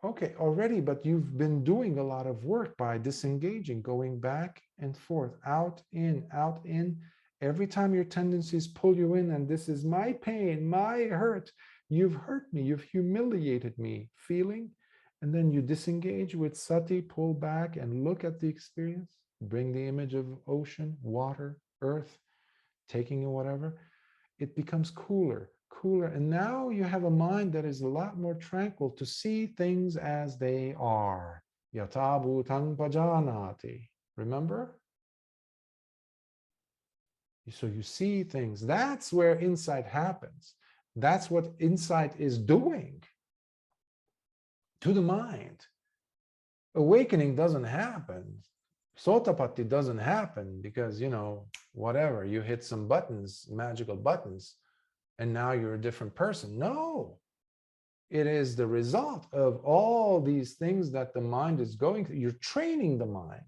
Speaker 1: okay, already, but you've been doing a lot of work by disengaging, going back and forth, out, in, out, in. Every time your tendencies pull you in, and this is my pain, my hurt, You've hurt me, you've humiliated me, feeling, and then you disengage with sati, pull back and look at the experience, bring the image of ocean, water, earth, taking in whatever, it becomes cooler, cooler. And now you have a mind that is a lot more tranquil to see things as they are. Yata bhutang pajanati. Remember? So you see things. That's where insight happens. That's what insight is doing to the mind. Awakening doesn't happen. Sotapatti doesn't happen because, whatever, you hit some buttons, magical buttons, and now you're a different person. No, it is the result of all these things that the mind is going through. You're training the mind.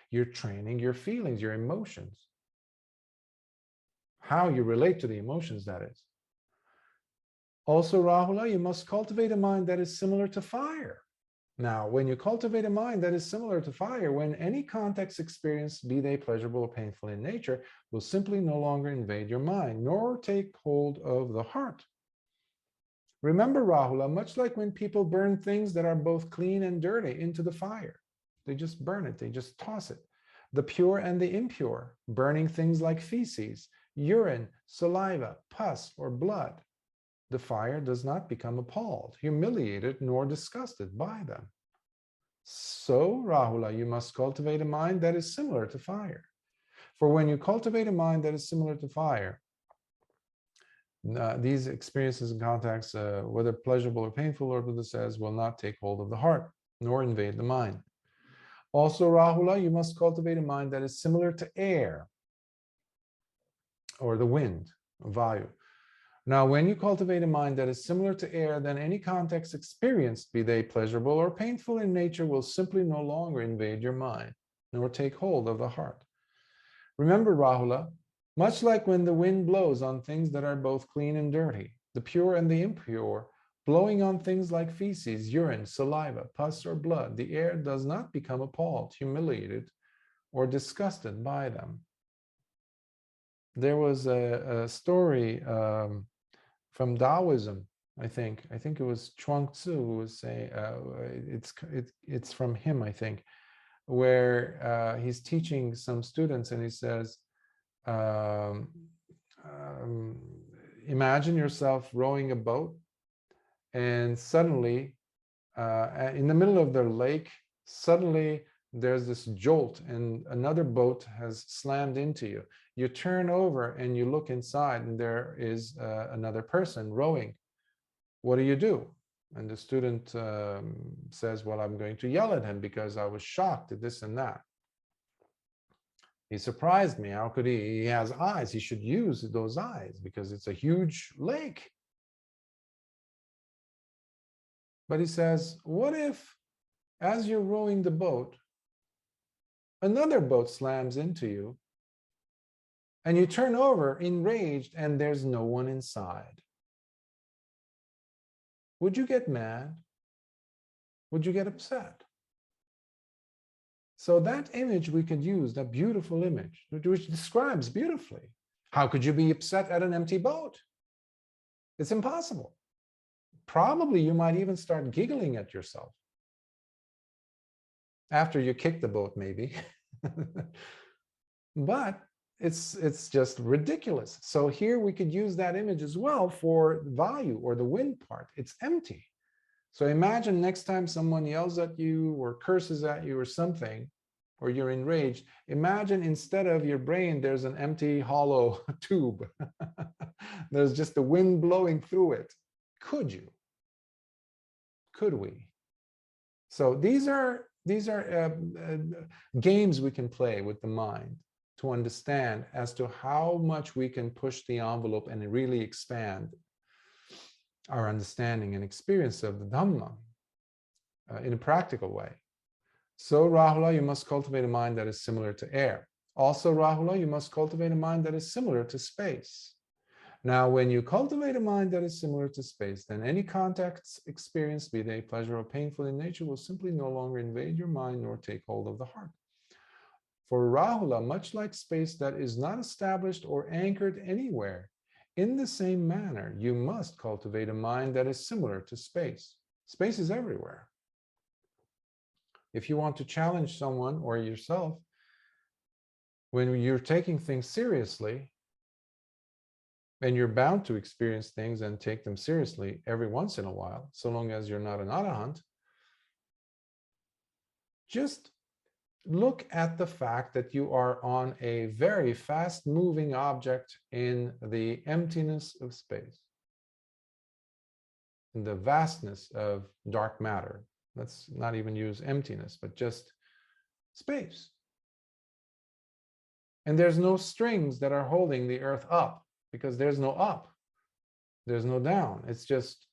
Speaker 1: You're training your feelings, your emotions. How you relate to the emotions, that is. Also, Rahula, you must cultivate a mind that is similar to fire. Now, when you cultivate a mind that is similar to fire, when any context experience, be they pleasurable or painful in nature, will simply no longer invade your mind, nor take hold of the heart. Remember, Rahula, much like when people burn things that are both clean and dirty into the fire, they just burn it, they just toss it. The pure and the impure, burning things like feces, urine, saliva, pus, or blood. The fire does not become appalled, humiliated, nor disgusted by them. So, Rahula, you must cultivate a mind that is similar to fire. For when you cultivate a mind that is similar to fire, these experiences and contacts, whether pleasurable or painful, Lord Buddha says, will not take hold of the heart, nor invade the mind. Also, Rahula, you must cultivate a mind that is similar to air, or the wind, vayu. Now, when you cultivate a mind that is similar to air, then any context experienced, be they pleasurable or painful in nature, will simply no longer invade your mind, nor take hold of the heart. Remember, Rahula, much like when the wind blows on things that are both clean and dirty, the pure and the impure, blowing on things like feces, urine, saliva, pus, or blood, the air does not become appalled, humiliated, or disgusted by them. There was a story from Taoism, I think it was Chuang Tzu who was saying, it's from him, I think, where he's teaching some students and he says, imagine yourself rowing a boat and suddenly in the middle of the lake, suddenly there's this jolt and another boat has slammed into you. You turn over and you look inside and there is another person rowing. What do? And the student says, well, I'm going to yell at him because I was shocked at this and that. He surprised me. How could he? He has eyes. He should use those eyes because it's a huge lake. But he says, what if as you're rowing the boat, another boat slams into you and you turn over enraged and there's no one inside? Would you get mad? Would you get upset? So that image we could use, that beautiful image, which describes beautifully. How could you be upset at an empty boat? It's impossible. Probably you might even start giggling at yourself. After you kick the boat, maybe. But it's just ridiculous. So here we could use that image as well for vayu, or the wind part. It's empty. So imagine next time someone yells at you or curses at you or something, or you're enraged, imagine instead of your brain, there's an empty, hollow tube. There's just the wind blowing through it. Could you? Could we? So these are games we can play with the mind to understand as to how much we can push the envelope and really expand our understanding and experience of the Dhamma in a practical way. So, Rahula, you must cultivate a mind that is similar to air. Also, Rahula, you must cultivate a mind that is similar to space. Now, when you cultivate a mind that is similar to space, then any contacts experienced, be they pleasure or painful in nature, will simply no longer invade your mind nor take hold of the heart. For Rahula, much like space that is not established or anchored anywhere, In the same manner, you must cultivate a mind that is similar to space. Space is everywhere. If you want to challenge someone or yourself, when you're taking things seriously, and you're bound to experience things and take them seriously every once in a while, so long as you're not an arahant, just look at the fact that you are on a very fast-moving object in the emptiness of space, in the vastness of dark matter. Let's not even use emptiness, but just space. And there's no strings that are holding the earth up, because there's no up, there's no down. It's just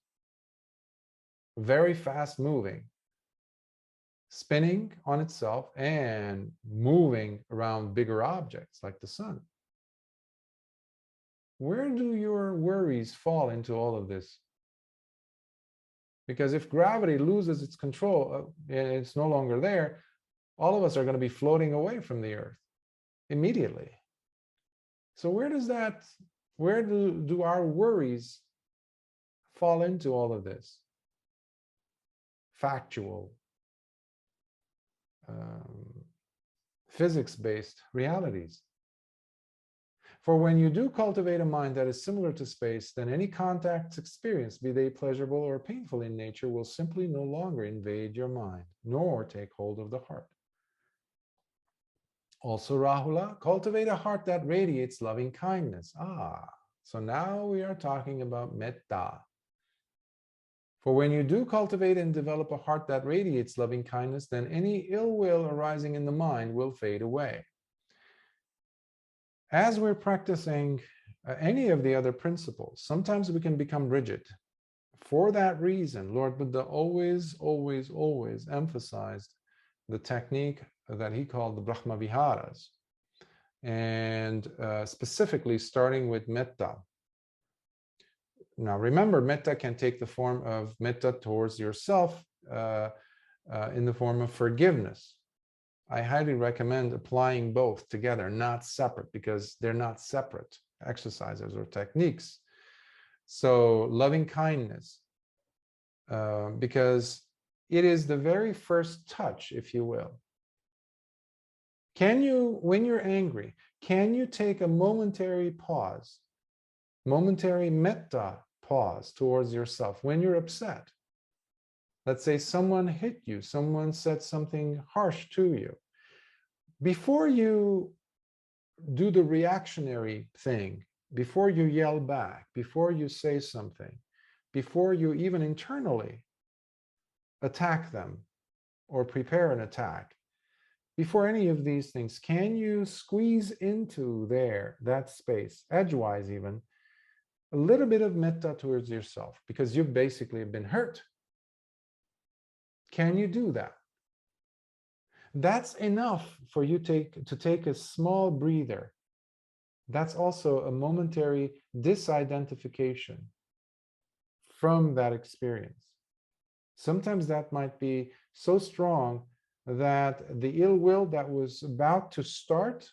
Speaker 1: very fast moving, spinning on itself and moving around bigger objects like the sun. Where do your worries fall into all of this? Because if gravity loses its control and it's no longer there, all of us are going to be floating away from the earth immediately. So where do our worries fall into all of this? Factual, physics-based realities. For when you do cultivate a mind that is similar to space, then any contacts experienced, be they pleasurable or painful in nature, will simply no longer invade your mind, nor take hold of the heart. Also, Rahula, cultivate a heart that radiates loving kindness. So now we are talking about metta. For when you do cultivate and develop a heart that radiates loving kindness, then any ill will arising in the mind will fade away. As we're practicing any of the other principles, sometimes we can become rigid. For that reason, Lord Buddha always emphasized the technique that he called the Brahma Viharas, and specifically starting with metta. Now remember, metta can take the form of metta towards yourself in the form of forgiveness. I highly recommend applying both together, not separate, because they're not separate exercises or techniques. So loving kindness, because it is the very first touch, if you will. Can you, when you're angry, can you take a momentary pause, momentary metta pause towards yourself when you're upset? Let's say someone hit you, someone said something harsh to you. Before you do the reactionary thing, before you yell back, before you say something, before you even internally attack them or prepare an attack, before any of these things, can you squeeze into that space, edgewise even, a little bit of metta towards yourself, because you've basically been hurt? Can you do that? That's enough for you to take a small breather. That's also a momentary disidentification from that experience. Sometimes that might be so strong that the ill will that was about to start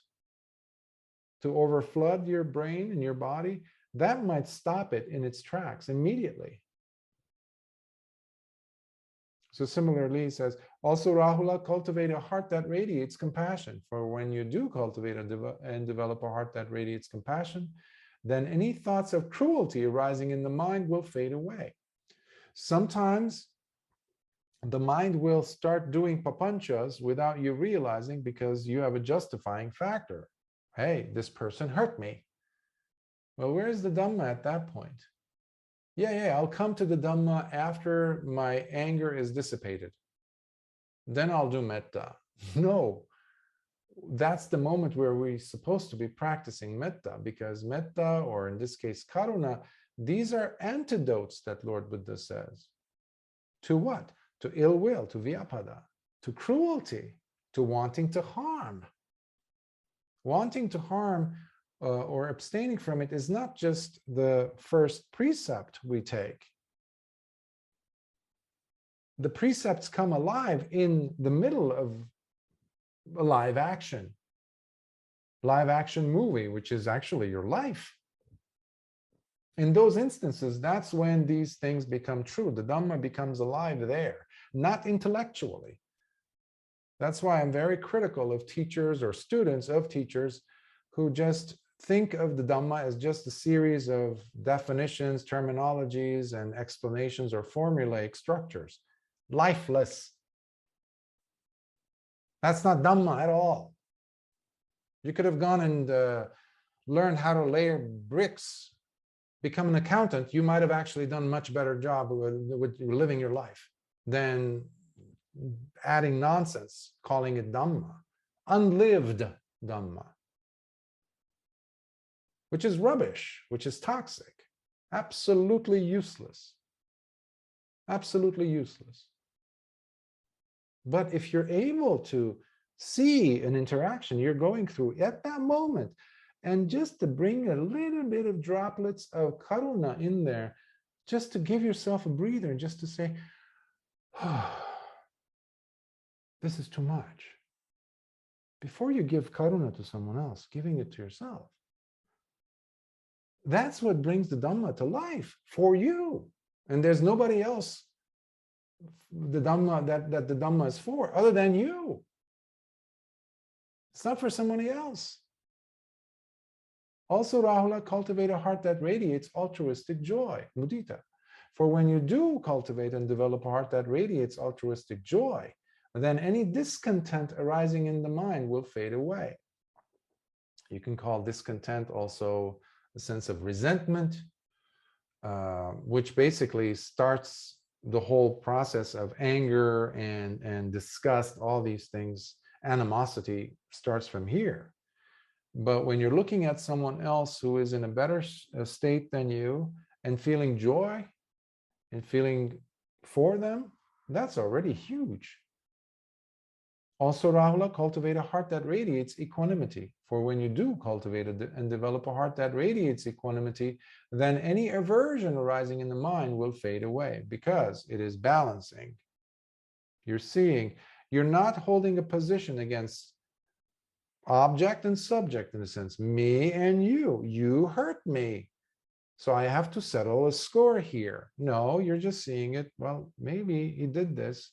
Speaker 1: to overflood your brain and your body, that might stop it in its tracks immediately. So similarly, he says, also Rahula, cultivate a heart that radiates compassion. For when you do cultivate and develop a heart that radiates compassion, then any thoughts of cruelty arising in the mind will fade away. Sometimes the mind will start doing papanchas without you realizing, because you have a justifying factor. Hey, this person hurt me. Well, where's the Dhamma at that point? Yeah, I'll come to the Dhamma after my anger is dissipated. Then I'll do metta. No, that's the moment where we're supposed to be practicing metta, because metta, or in this case, karuna, these are antidotes that Lord Buddha says. To what? To ill will, to vyapada, to cruelty, to wanting to harm. Wanting to harm or abstaining from it is not just the first precept we take. The precepts come alive in the middle of a live action movie, which is actually your life. In those instances, that's when these things become true. The Dhamma becomes alive there, not intellectually. That's why I'm very critical of teachers or students of teachers who just think of the Dhamma as just a series of definitions, terminologies, and explanations or formulaic structures. Lifeless. That's not Dhamma at all. You could have gone and learned how to layer bricks, become an accountant. You might have actually done a much better job with living your life than adding nonsense, calling it Dhamma. Unlived Dhamma, which is rubbish, which is toxic, absolutely useless. Absolutely useless. But if you're able to see an interaction you're going through at that moment, and just to bring a little bit of droplets of karuna in there, just to give yourself a breather and just to say, oh, this is too much. Before you give karuna to someone else, giving it to yourself. That's what brings the Dhamma to life for you. And there's nobody else the Dhamma that the Dhamma is for other than you. It's not for somebody else. Also, Rahula, cultivate a heart that radiates altruistic joy, mudita. For when you do cultivate and develop a heart that radiates altruistic joy, then any discontent arising in the mind will fade away. You can call discontent also a sense of resentment, which basically starts the whole process of anger and disgust, all these things. Animosity starts from here. But when you're looking at someone else who is in a better state than you and feeling joy and feeling for them, that's already huge. Also, Rahula, cultivate a heart that radiates equanimity. For when you do cultivate and develop a heart that radiates equanimity, then any aversion arising in the mind will fade away because it is balancing. You're seeing, you're not holding a position against object and subject in a sense, me and you hurt me, so I have to settle a score here. No, you're just seeing it, well, maybe he did this,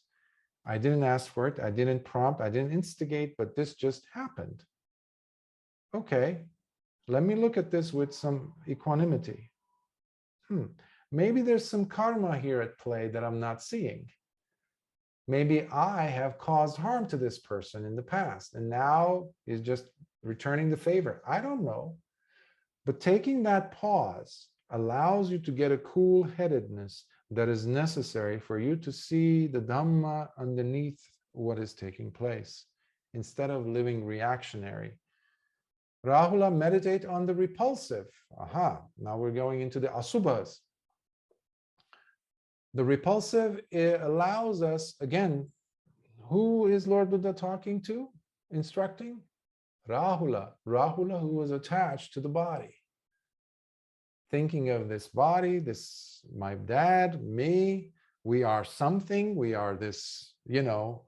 Speaker 1: I didn't ask for it, I didn't prompt, I didn't instigate, but this just happened. Okay, let me look at this with some equanimity. Maybe there's some karma here at play that I'm not seeing. Maybe I have caused harm to this person in the past, and now is just returning the favor. I don't know. But taking that pause allows you to get a cool-headedness that is necessary for you to see the Dhamma underneath what is taking place, instead of living reactionary. Rahula, meditate on the repulsive. Aha, now we're going into the asubhas. The repulsive, it allows us, again, who is Lord Buddha talking to, instructing? Rahula, who was attached to the body. Thinking of this body, this, my dad, me, we are something, we are this,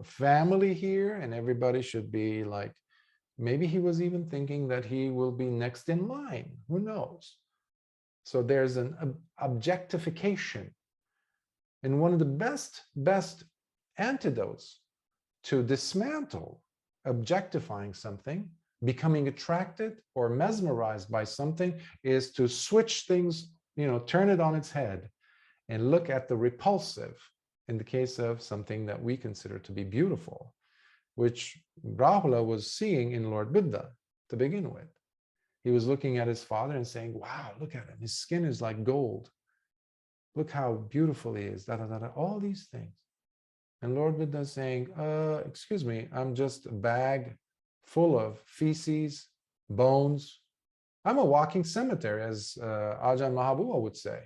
Speaker 1: family here, and everybody should be like, maybe he was even thinking that he will be next in line, who knows? So there's an objectification. And one of the best antidotes to dismantle objectifying something, becoming attracted or mesmerized by something, is to switch things, turn it on its head and look at the repulsive in the case of something that we consider to be beautiful, which Rahula was seeing in Lord Buddha to begin with. He was looking at his father and saying, wow, look at him, his skin is like gold. Look how beautiful he is, all these things. And Lord Buddha is saying, excuse me, I'm just a bag full of feces, bones. I'm a walking cemetery, as Ajahn Mahabua would say.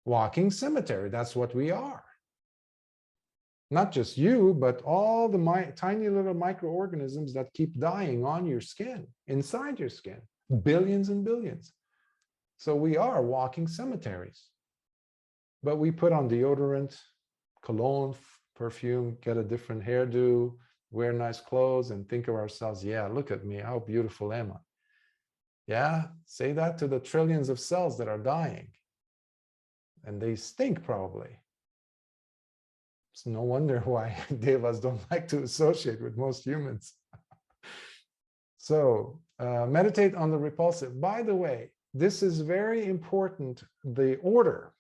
Speaker 1: Walking cemetery, that's what we are. Not just you, but all the tiny little microorganisms that keep dying on your skin, inside your skin, billions and billions. So we are walking cemeteries. But we put on deodorant, cologne, perfume, get a different hairdo, wear nice clothes, and think of ourselves, yeah, look at me, how beautiful am I? Yeah, say that to the trillions of cells that are dying. And they stink probably. It's no wonder why devas don't like to associate with most humans. So meditate on the repulsive. By the way, this is very important, the order.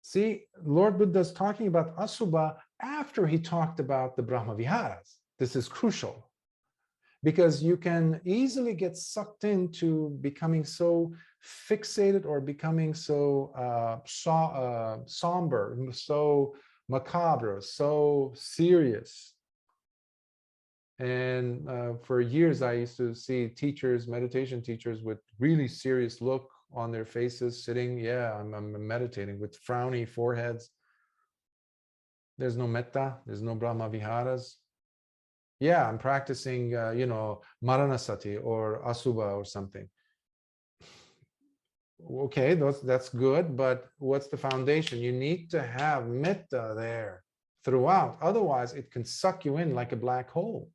Speaker 1: See, Lord Buddha is talking about Asubha after he talked about the Brahma Viharas. This is crucial because you can easily get sucked into becoming so fixated or becoming so somber, so macabre, so serious. And for years, I used to see teachers, meditation teachers, with really serious look on their faces, sitting, yeah, I'm meditating, with frowny foreheads. There's no metta, there's no Brahma Viharas. Yeah, I'm practicing, Maranasati or Asubha or something. Okay, that's good, but what's the foundation? You need to have metta there throughout. Otherwise, it can suck you in like a black hole.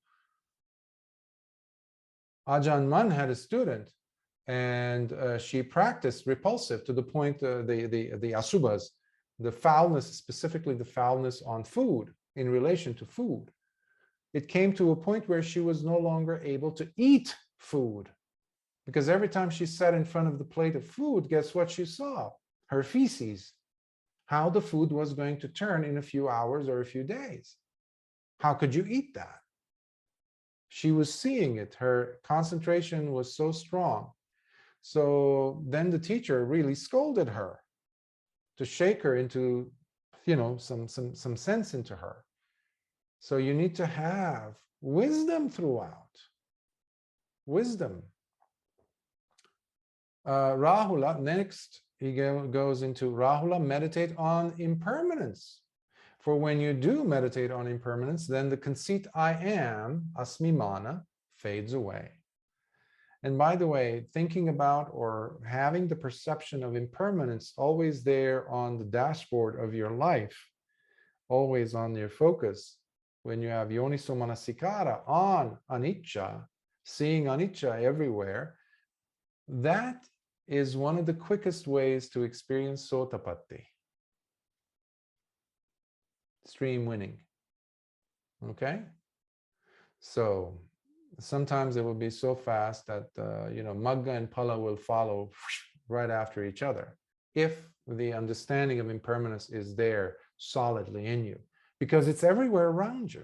Speaker 1: Ajahn Mun had a student, and she practiced repulsive to the point the asubhas, the foulness, specifically the foulness on food, in relation to food. It came to a point where she was no longer able to eat food, because every time she sat in front of the plate of food, guess what she saw? Her feces. How the food was going to turn in a few hours or a few days. How could you eat that? She was seeing it. Her concentration was so strong. So then the teacher really scolded her to shake her into, some sense into her. So you need to have wisdom throughout. Wisdom. Rahula, next he goes into Rahula, meditate on impermanence. For when you do meditate on impermanence, then the conceit I am, asmimana, fades away. And by the way, thinking about or having the perception of impermanence always there on the dashboard of your life, always on your focus, when you have yoniso manasikara on anicca, seeing anicca everywhere, that is one of the quickest ways to experience sotapatti, stream winning. Okay? So sometimes it will be so fast that magga and phala will follow right after each other, if the understanding of impermanence is there solidly in you, because it's everywhere around you.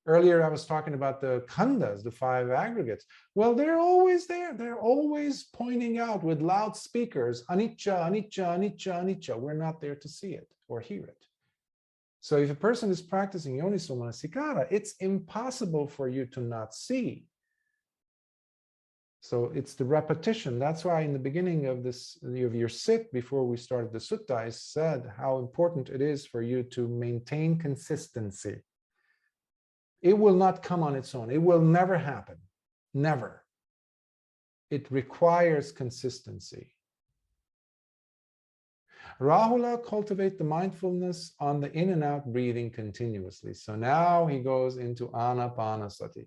Speaker 1: Earlier I was talking about the khandhas, the five aggregates. Well, they're always there. They're always pointing out with loudspeakers, anicca, anicca, anicca, anicca. We're not there to see it or hear it. So if a person is practicing yoniso manasikara, it's impossible for you to not see. So it's the repetition. That's why in the beginning of your sit, before we started the sutta, I said how important it is for you to maintain consistency. It will not come on its own. It will never happen. Never. It requires consistency. Rahula, cultivate the mindfulness on the in and out breathing continuously. So now he goes into anapanasati.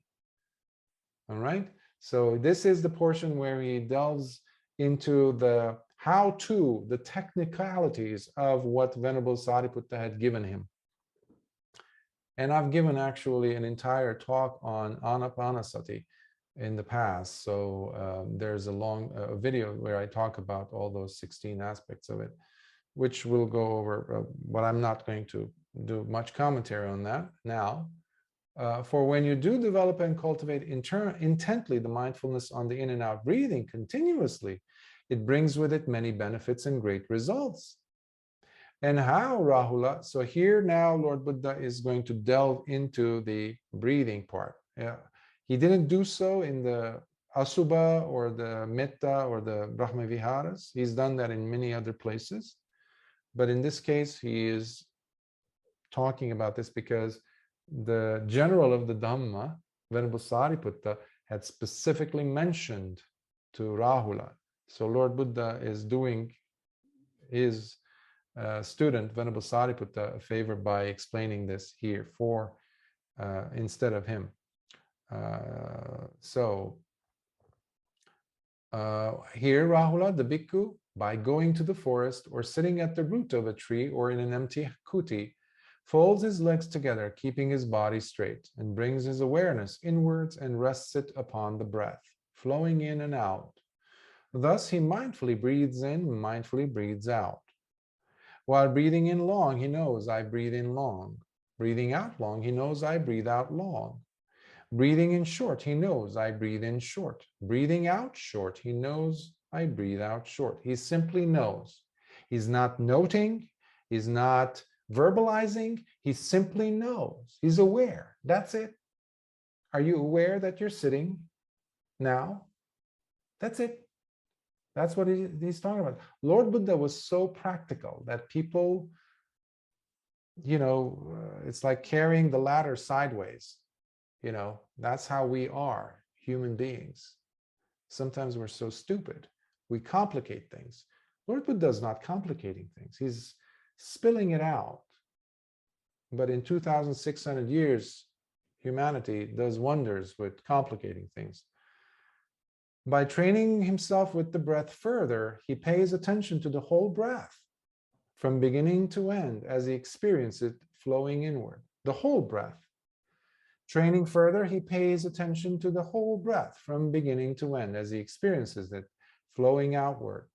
Speaker 1: All right? So this is the portion where he delves into the how-to, the technicalities of what Venerable Sariputta had given him. And I've given actually an entire talk on anapanasati in the past. So there's a long video where I talk about all those 16 aspects of it, which we'll go over, but I'm not going to do much commentary on that now. For when you do develop and cultivate intently the mindfulness on the in and out breathing continuously, it brings with it many benefits and great results. And how, Rahula? So here now, Lord Buddha is going to delve into the breathing part. He didn't do so in the Asubha or the Metta or the Brahma Viharas. He's done that in many other places. But in this case, he is talking about this because the general of the Dhamma, Venerable Sariputta, had specifically mentioned to Rahula. So Lord Buddha is doing his student, Venerable Sariputta, a favor by explaining this here instead of him. So Here, Rahula, the bhikkhu, by going to the forest or sitting at the root of a tree or in an empty kuti, folds his legs together, keeping his body straight, and brings his awareness inwards and rests it upon the breath, flowing in and out. Thus, he mindfully breathes in, mindfully breathes out. While breathing in long, he knows I breathe in long. Breathing out long, he knows I breathe out long. Breathing in short, he knows I breathe in short. Breathing out short, he knows I breathe out short. He simply knows. He's not noting, he's not verbalizing, he simply knows. He's aware. That's it. Are you aware that you're sitting now? That's it. That's what he's talking about. Lord Buddha was so practical that people, it's like carrying the ladder sideways. That's how we are, human beings. Sometimes we're so stupid. We complicate things. Lord Buddha is not complicating things. He's spilling it out. But in 2,600 years, humanity does wonders with complicating things. By training himself with the breath further, he pays attention to the whole breath from beginning to end as he experiences it flowing inward. The whole breath. Training further, he pays attention to the whole breath from beginning to end as he experiences it flowing outward.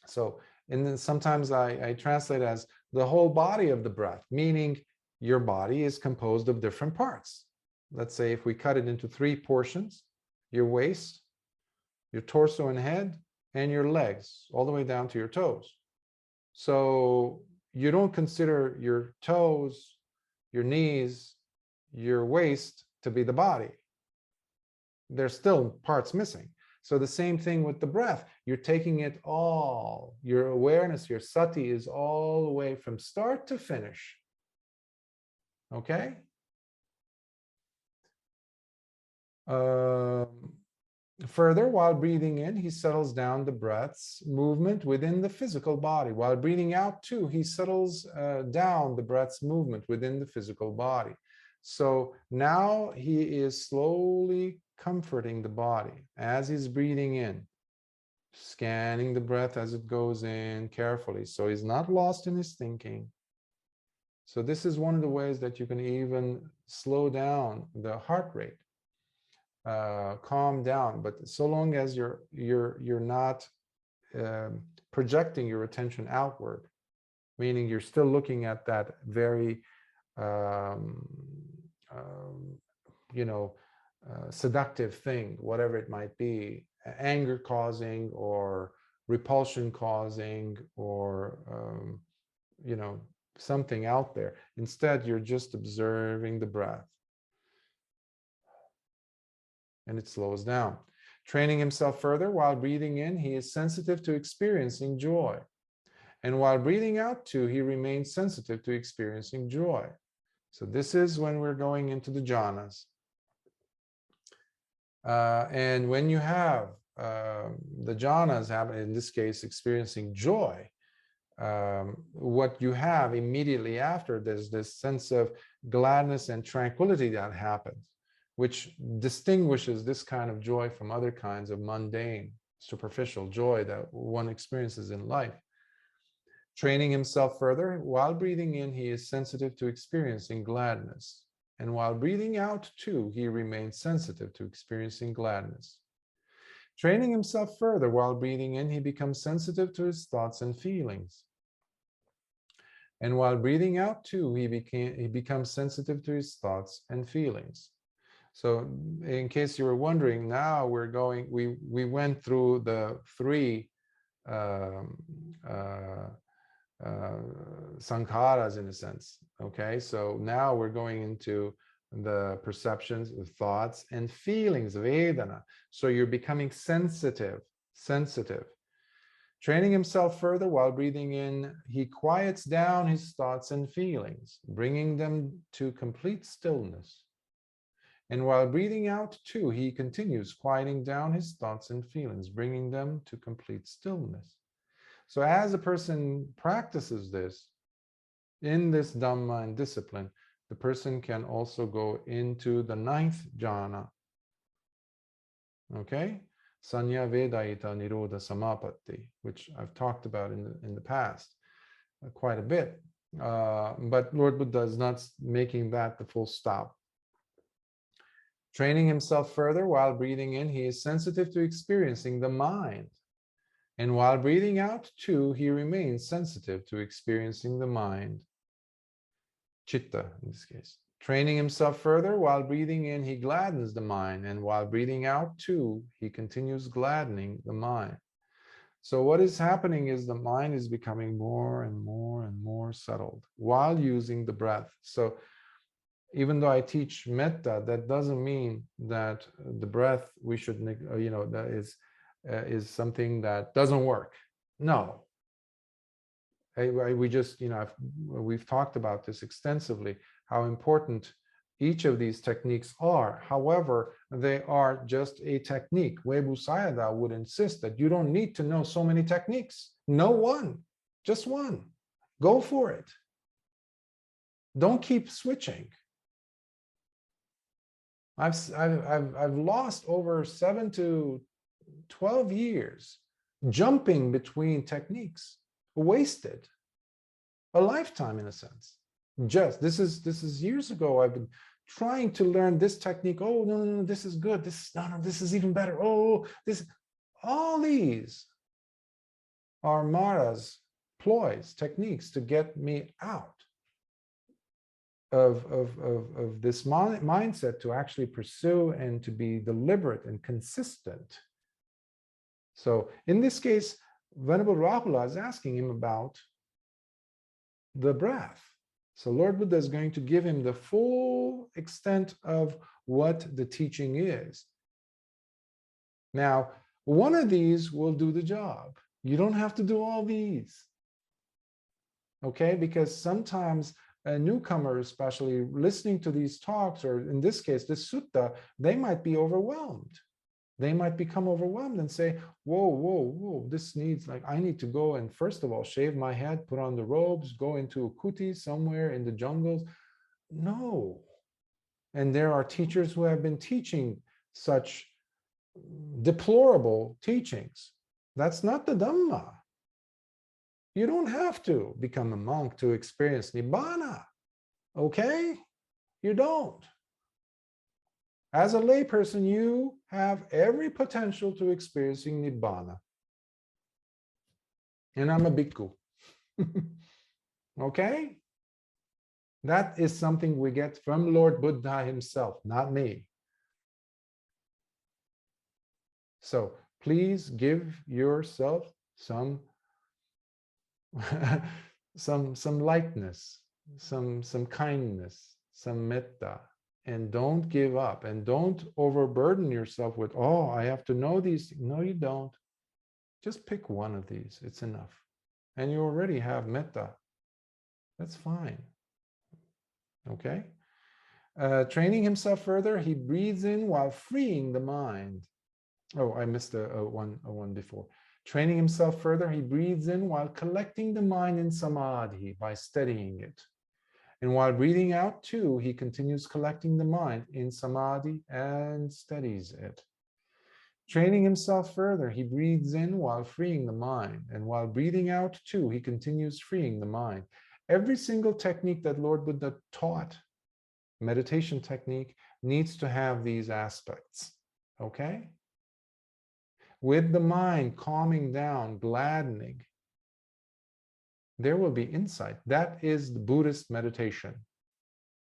Speaker 1: So, and then sometimes I translate as the whole body of the breath, meaning your body is composed of different parts. Let's say if we cut it into 3 portions, your waist, your torso and head, and your legs, all the way down to your toes. So you don't consider your toes, your knees, your waist to be the body. There's still parts missing. So the same thing with the breath. You're taking it all. Your awareness, your sati is all the way from start to finish. Okay? Further, while breathing in, he settles down the breath's movement within the physical body. While breathing out too, he settles down the breath's movement within the physical body. So now he is slowly comforting the body as he's breathing in, scanning the breath as it goes in carefully. So he's not lost in his thinking. So this is one of the ways that you can even slow down the heart rate. Calm down, but so long as you're not projecting your attention outward, meaning you're still looking at that very seductive thing, whatever it might be, anger causing or repulsion causing or something out there. Instead, you're just observing the breath. And it slows down. Training himself further, while breathing in, he is sensitive to experiencing joy. And while breathing out too, he remains sensitive to experiencing joy. So this is when we're going into the jhanas. And when you have the jhanas happen, in this case, experiencing joy, what you have immediately after, there's this sense of gladness and tranquility that happens, which distinguishes this kind of joy from other kinds of mundane, superficial joy that one experiences in life. Training himself further, while breathing in, he is sensitive to experiencing gladness. And while breathing out too, he remains sensitive to experiencing gladness. Training himself further, while breathing in, he becomes sensitive to his thoughts and feelings. And while breathing out too, he becomes sensitive to his thoughts and feelings. So in case you were wondering, now we're going, we went through the 3 sankharas in a sense. Okay, so now we're going into the perceptions, the thoughts and feelings, vedana. So you're becoming sensitive. Training himself further, while breathing in, he quiets down his thoughts and feelings, bringing them to complete stillness. And while breathing out too, he continues quieting down his thoughts and feelings, bringing them to complete stillness. So as a person practices this, in this Dhamma and discipline, the person can also go into the 9th jhana. Okay? Sanya Vedayita Nirodha Samapatti, which I've talked about in the past quite a bit. But Lord Buddha is not making that the full stop. Training himself further while breathing in, he is sensitive to experiencing the mind. And while breathing out too, he remains sensitive to experiencing the mind. Chitta, in this case. Training himself further, while breathing in, he gladdens the mind. And while breathing out too, he continues gladdening the mind. So what is happening is the mind is becoming more and more and more settled while using the breath. So even though I teach metta, that doesn't mean that the breath we should, that is something that doesn't work. No. We just, we've talked about this extensively, how important each of these techniques are. However, they are just a technique. Webu Sayadaw would insist that you don't need to know so many techniques. Know one, just one. Go for it. Don't keep switching. I've lost over 7 to 12 years jumping between techniques, wasted a lifetime in a sense. Just this is years ago. I've been trying to learn this technique. Oh no, this is good. This is even better. Oh, all these are Mara's ploys, techniques to get me out of this mindset to actually pursue and to be deliberate and consistent. So in this case, Venerable Rāhula is asking him about the breath. So Lord Buddha is going to give him the full extent of what the teaching is. Now, one of these will do the job. You don't have to do all these. Okay? Because sometimes a newcomer, especially listening to these talks, or in this case, this sutta, they might be overwhelmed. They might become overwhelmed and say, whoa, this needs, like, I need to go and first of all, shave my head, put on the robes, go into a kuti somewhere in the jungles. No. And there are teachers who have been teaching such deplorable teachings. That's not the Dhamma. You don't have to become a monk to experience Nibbana. Okay? You don't. As a layperson, you have every potential to experiencing Nibbana. And I'm a Bhikkhu. Okay? That is something we get from Lord Buddha himself, not me. So please give yourself some some lightness, some kindness, some metta, and don't give up, and don't overburden yourself with, oh, I have to know these. No, you don't. Just pick one of these. It's enough. And you already have metta. That's fine. Okay? Training himself further, he breathes in while freeing the mind. Oh, I missed a one before. Training himself further, he breathes in while collecting the mind in samadhi by steadying it. And while breathing out too, he continues collecting the mind in samadhi and steadies it. Training himself further, he breathes in while freeing the mind. And while breathing out too, he continues freeing the mind. Every single technique that Lord Buddha taught, meditation technique, needs to have these aspects. Okay? With the mind calming down, gladdening, there will be insight. That is the Buddhist meditation.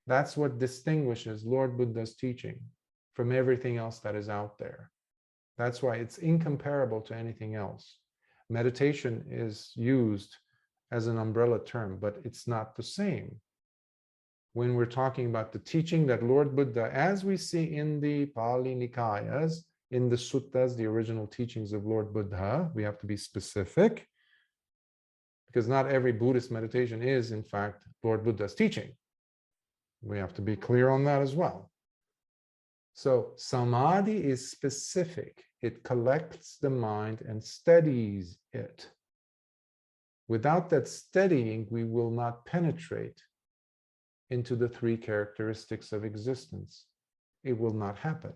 Speaker 1: That's what distinguishes Lord Buddha's teaching from everything else that is out there. That's why it's incomparable to anything else. Meditation is used as an umbrella term, but it's not the same. When we're talking about the teaching that Lord Buddha, as we see in the Pali Nikāyas, in the suttas, the original teachings of Lord Buddha, we have to be specific, because not every Buddhist meditation is, in fact, Lord Buddha's teaching. We have to be clear on that as well. So samadhi is specific. It collects the mind and steadies it. Without that steadying, we will not penetrate into the 3 characteristics of existence. It will not happen.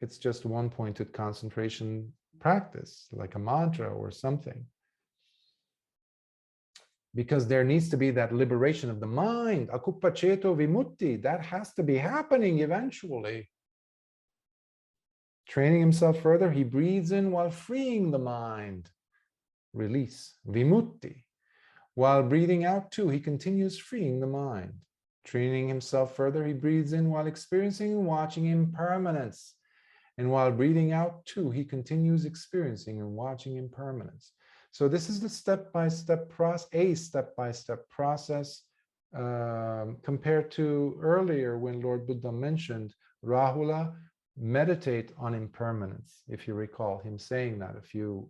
Speaker 1: it's just one-pointed concentration practice, like a mantra or something. Because there needs to be that liberation of the mind, akuppaceto vimutti, that has to be happening eventually. Training himself further, he breathes in while freeing the mind, release, vimutti. While breathing out too, he continues freeing the mind. Training himself further, he breathes in while experiencing and watching impermanence. And while breathing out too, he continues experiencing and watching impermanence. So this is the step-by-step process compared to earlier when Lord Buddha mentioned Rahula, meditate on impermanence, if you recall him saying that a few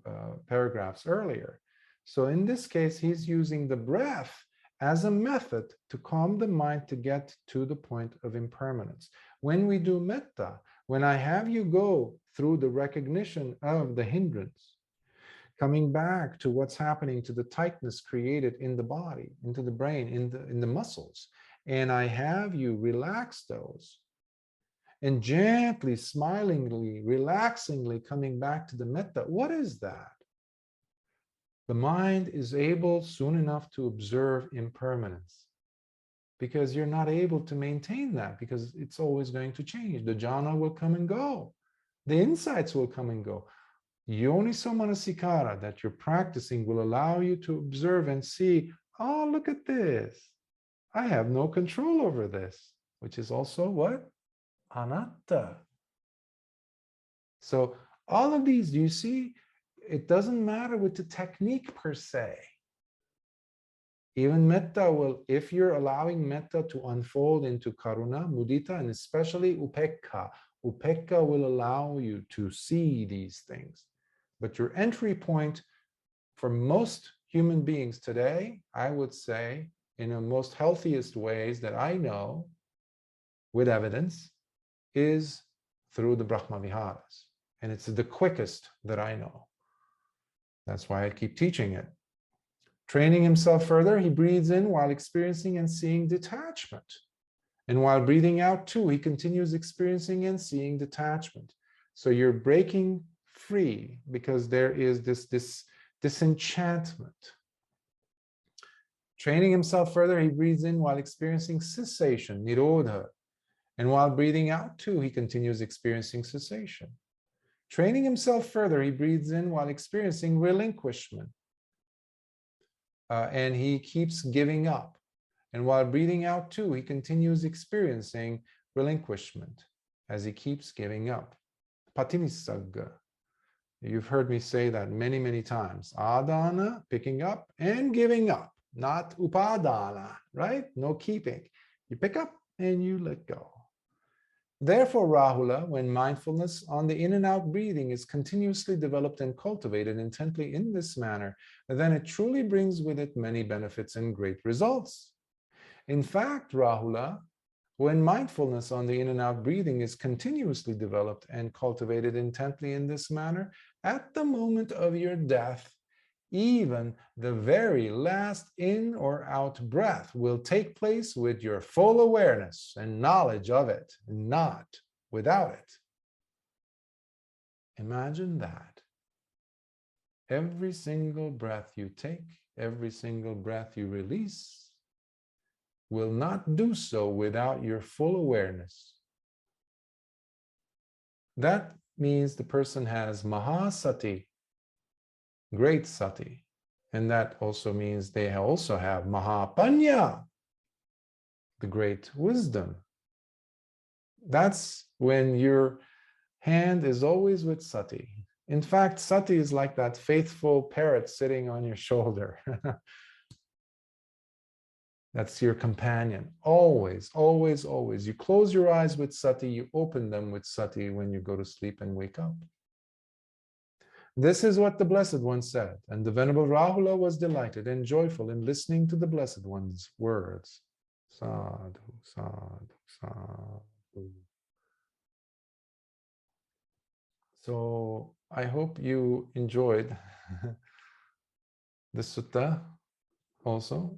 Speaker 1: paragraphs earlier. So in this case, he's using the breath as a method to calm the mind to get to the point of impermanence. When we do metta, when I have you go through the recognition of the hindrance, coming back to what's happening to the tightness created in the body, into the brain, in the muscles, and I have you relax those, and gently, smilingly, relaxingly coming back to the metta, what is that? The mind is able soon enough to observe impermanence, because you're not able to maintain that, because it's always going to change. The jhana will come and go. The insights will come and go. Yoniso manasikara that you're practicing will allow you to observe and see, oh, look at this. I have no control over this, which is also what? Anatta. So all of these, you see, it doesn't matter with the technique per se. Even metta will, if you're allowing metta to unfold into karuna, mudita, and especially upekkha, upekkha will allow you to see these things. But your entry point for most human beings today, I would say, in the most healthiest ways that I know, with evidence, is through the Brahma Viharas. And it's the quickest that I know. That's why I keep teaching it. Training himself further, he breathes in while experiencing and seeing detachment. And while breathing out too, he continues experiencing and seeing detachment. So you're breaking free because there is this disenchantment. Training himself further, he breathes in while experiencing cessation, nirodha. And while breathing out too, he continues experiencing cessation. Training himself further, he breathes in while experiencing relinquishment. And he keeps giving up. And while breathing out too, he continues experiencing relinquishment as he keeps giving up. Patinisagga. You've heard me say that many, many times. Adana, picking up, and giving up, not upadana, right? No keeping. You pick up and you let go. Therefore, Rahula, when mindfulness on the in and out breathing is continuously developed and cultivated intently in this manner, then it truly brings with it many benefits and great results. In fact, Rahula, when mindfulness on the in and out breathing is continuously developed and cultivated intently in this manner, at the moment of your death, even the very last in or out breath will take place with your full awareness and knowledge of it, not without it. Imagine that. Every single breath you take, every single breath you release, will not do so without your full awareness. That means the person has Mahā Sati, great sati. And that also means they also have Mahā Panya, the great wisdom. That's when your hand is always with sati. In fact, sati is like that faithful parrot sitting on your shoulder. That's your companion. Always, always, always. You close your eyes with sati, you open them with sati when you go to sleep and wake up. This is what the Blessed One said, and the Venerable Rāhula was delighted and joyful in listening to the Blessed One's words. Sadhu, sadhu, sadhu. So I hope you enjoyed the sutta also.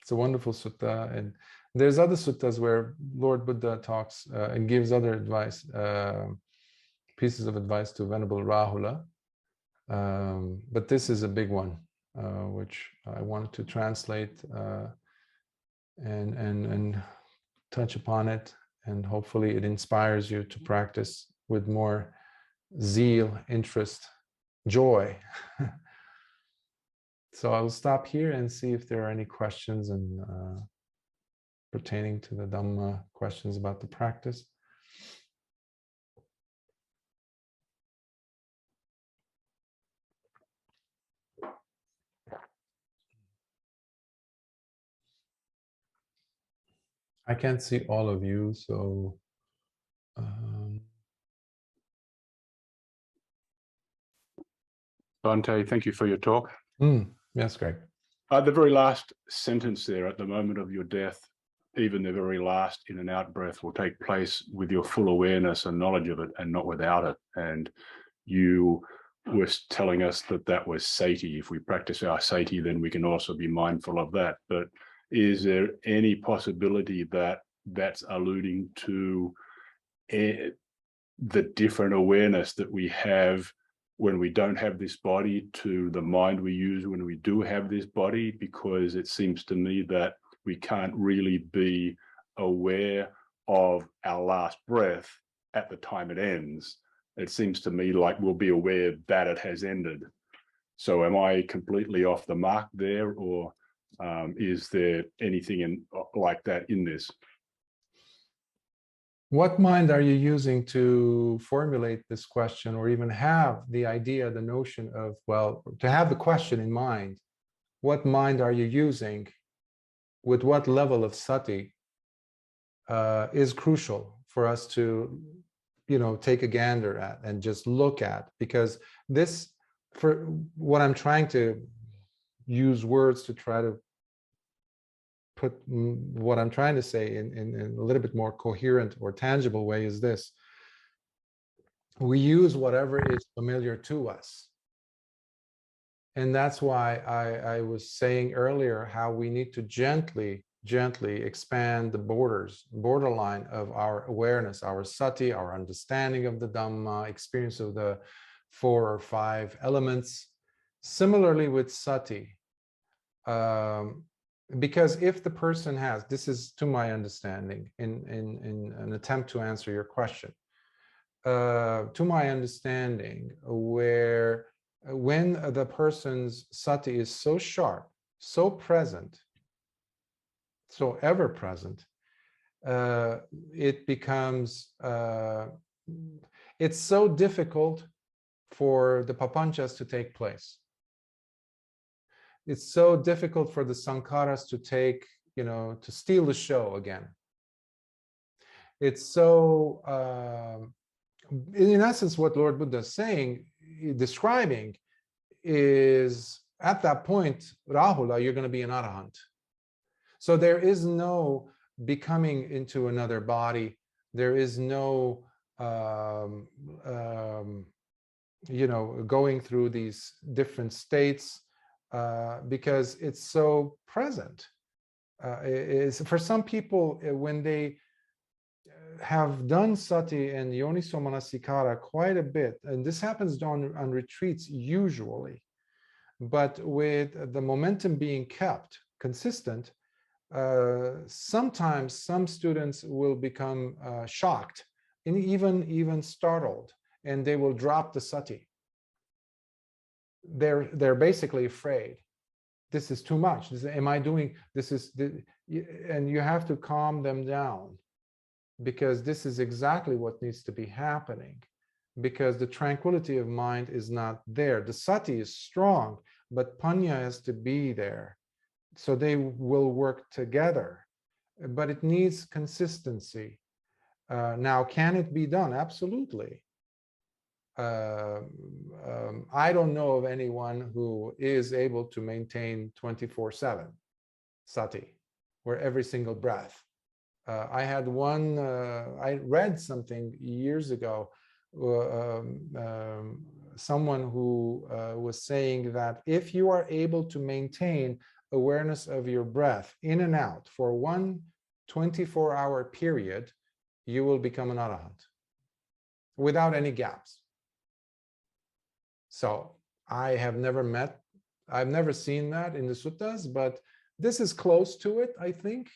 Speaker 1: It's a wonderful sutta, and there's other suttas where Lord Buddha talks and gives other advice, pieces of advice to Venerable Rāhula. But this is a big one, which I wanted to translate and touch upon it, and hopefully it inspires you to practice with more zeal, interest, joy. So I will stop here and see if there are any questions and pertaining to the Dhamma, questions about the practice. I can't see all of you, so
Speaker 2: Bhante, thank you for your talk.
Speaker 1: yes, Greg.
Speaker 2: The very last sentence there, at the moment of your death, even the very last in and out breath will take place with your full awareness and knowledge of it, and not without it. And you were telling us that that was sati. If we practice our sati, then we can also be mindful of that. But is there any possibility that that's alluding to the different awareness that we have when we don't have this body to the mind we use when we do have this body? Because it seems to me that we can't really be aware of our last breath at the time it ends. It seems to me like we'll be aware that it has ended. So am I completely off the mark there, or is there anything like that in this?
Speaker 1: What mind are you using to formulate this question, or even have the idea, the notion of, well, to have the question in mind? What mind are you using? With what level of sati is crucial for us to, take a gander at and just look at? Because this, for what I'm trying to use words to try to put what I'm trying to say in a little bit more coherent or tangible way, is this: we use whatever is familiar to us. And that's why I was saying earlier how we need to gently expand the borderline of our awareness, our sati, our understanding of the Dhamma, experience of the 4 or 5 elements. Similarly with sati, because if the person has, this is to my understanding, in an attempt to answer your question, to my understanding, where when the person's sati is so sharp, so present, so ever present, it becomes, it's so difficult for the papanchas to take place. It's so difficult for the sankharas to take, to steal the show again. It's so, in essence, what Lord Buddha is saying, describing, is at that point, Rahula, you're going to be an arahant. So there is no becoming into another body. There is no, going through these different states, because it's so present. For some people, when they have done sati and yoniso manasikara quite a bit, and this happens on retreats usually, but with the momentum being kept consistent, sometimes some students will become shocked and even startled, and they will drop the sati. They're basically afraid. This is too much. Am I doing this? And you have to calm them down, because this is exactly what needs to be happening, because the tranquility of mind is not there. The sati is strong, but panya has to be there. So they will work together, but it needs consistency. Now, can it be done? Absolutely. I don't know of anyone who is able to maintain 24/7 sati, where every single breath. I had one, I read something years ago, someone who was saying that if you are able to maintain awareness of your breath in and out for one 24-hour period, you will become an arahant without any gaps. So I've never seen that in the suttas, but this is close to it, I think.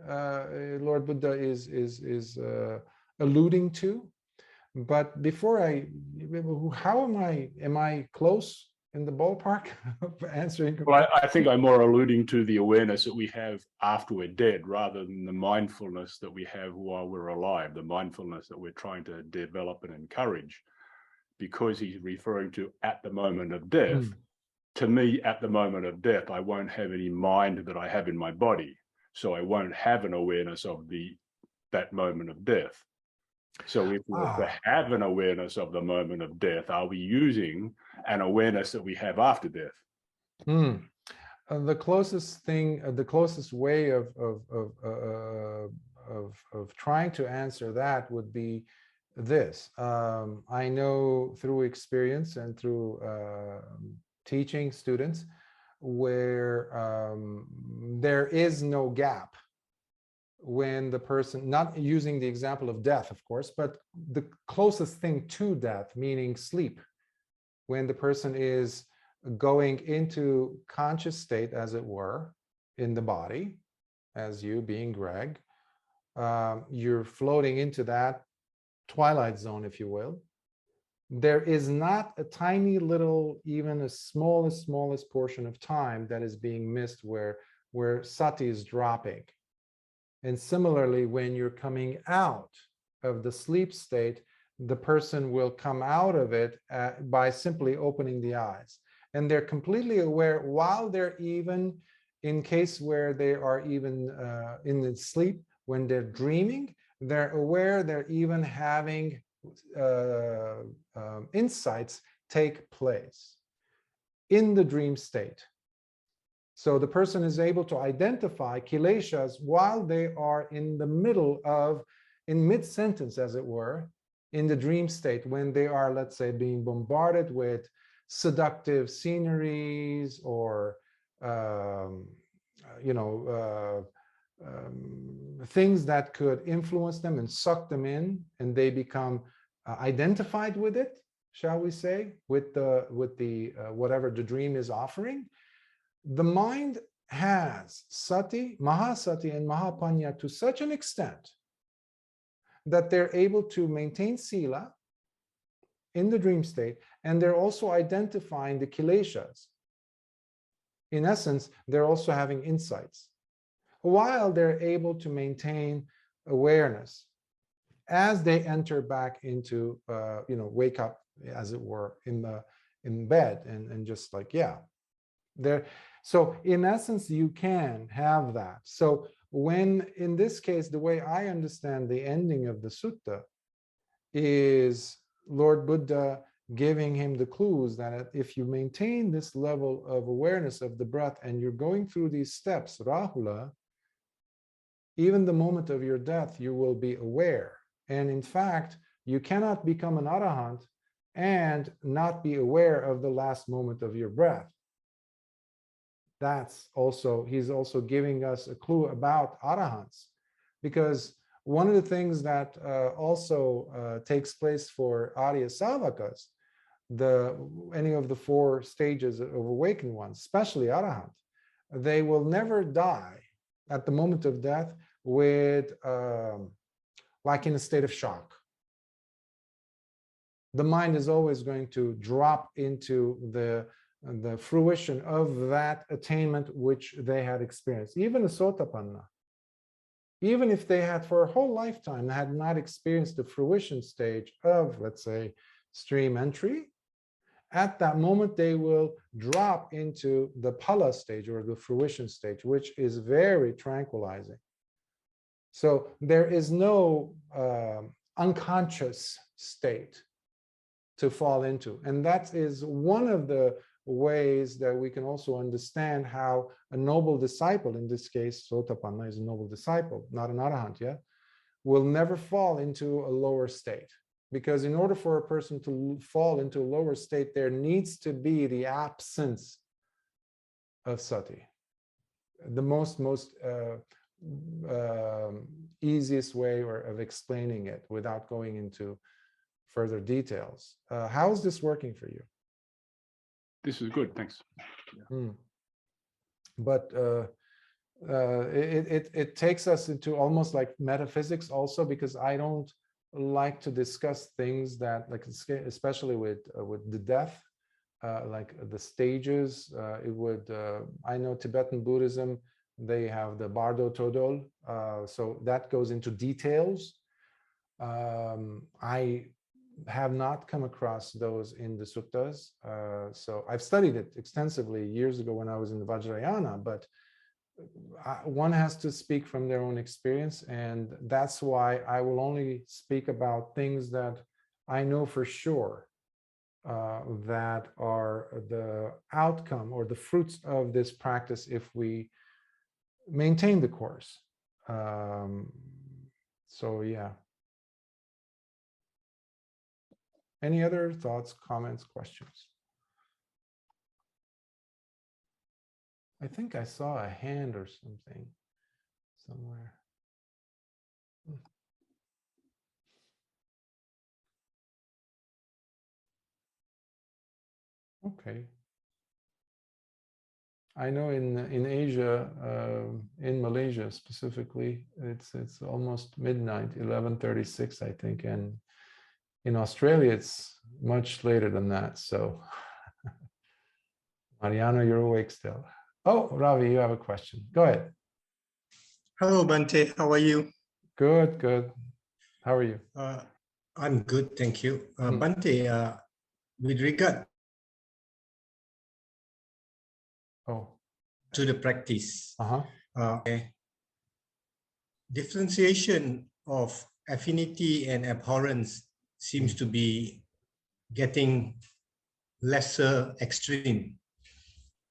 Speaker 1: Lord Buddha is alluding to. But before am I close in the ballpark of answering?
Speaker 2: Well, I think I'm more alluding to the awareness that we have after we're dead, rather than the mindfulness that we have while we're alive, the mindfulness that we're trying to develop and encourage, because he's referring to at the moment of death. To me, at the moment of death, I won't have any mind that I have in my body. So I won't have an awareness of that moment of death. So if we were to have an awareness of the moment of death, are we using an awareness that we have after death?
Speaker 1: The closest way of trying to answer that would be this. I know through experience and through teaching students where there is no gap when the person, not using the example of death, of course, but the closest thing to death, meaning sleep, when the person is going into conscious state, as it were, in the body, as you being Greg, you're floating into that twilight zone, if you will. There is not a tiny little, even a smallest portion of time that is being missed where sati is dropping. And similarly, when you're coming out of the sleep state, the person will come out of it by simply opening the eyes. And they're completely aware while they're even, in case where they are even in the sleep, when they're dreaming, they're aware they're even having insights take place in the dream state. So the person is able to identify kileshas while they are in the middle of, in mid-sentence, as it were, in the dream state, when they are, let's say, being bombarded with seductive sceneries or, things that could influence them and suck them in, and they become identified with it, shall we say, with the whatever the dream is offering. The mind has sati, mahasati, and mahapanya to such an extent that they're able to maintain sila in the dream state, and they're also identifying the kileshas. In essence, they're also having insights, while they're able to maintain awareness as they enter back into, wake up, as it were, in bed, and just like, yeah, there. So in essence, you can have that. So when, in this case, the way I understand the ending of the sutta is Lord Buddha giving him the clues that if you maintain this level of awareness of the breath and you're going through these steps, Rahula, even the moment of your death, you will be aware. And in fact, you cannot become an arahant and not be aware of the last moment of your breath. That's also, he's also giving us a clue about arahants, because one of the things that also takes place for Arya Savakas, any of the 4 stages of awakened ones, especially arahant, they will never die at the moment of death with, like in a state of shock. The mind is always going to drop into the fruition of that attainment which they had experienced. Even a sotapanna, even if they had for a whole lifetime had not experienced the fruition stage of, let's say, stream entry, at that moment they will drop into the phala stage, or the fruition stage, which is very tranquilizing. So there is no unconscious state to fall into. And that is one of the ways that we can also understand how a noble disciple, in this case, Sotapanna is a noble disciple, not an arahant yet, will never fall into a lower state. Because in order for a person to fall into a lower state, there needs to be the absence of sati. the most easiest way of explaining it without going into further details. How is this working for you?
Speaker 2: This is good, thanks.
Speaker 1: But it takes us into almost like metaphysics also, because I don't like to discuss things that, like, especially with the death, like the stages. I know Tibetan Buddhism, they have the Bardo Todol, so that goes into details. I have not come across those in the suttas. So I've studied it extensively years ago when I was in the Vajrayana, but one has to speak from their own experience, and that's why I will only speak about things that I know for sure that are the outcome or the fruits of this practice if we maintain the course. So yeah. Any other thoughts, comments, questions? I think I saw a hand or something somewhere. Okay. I know in Asia, in Malaysia specifically, it's almost midnight, 11:36, I think, and in Australia it's much later than that. So, Mariano, you're awake still. Oh, Ravi, you have a question. Go ahead.
Speaker 3: Hello, Bhante. How are you?
Speaker 1: Good, good. How are you?
Speaker 3: I'm good, thank you. Bhante, with regard to the practice, differentiation of affinity and abhorrence seems to be getting lesser extreme.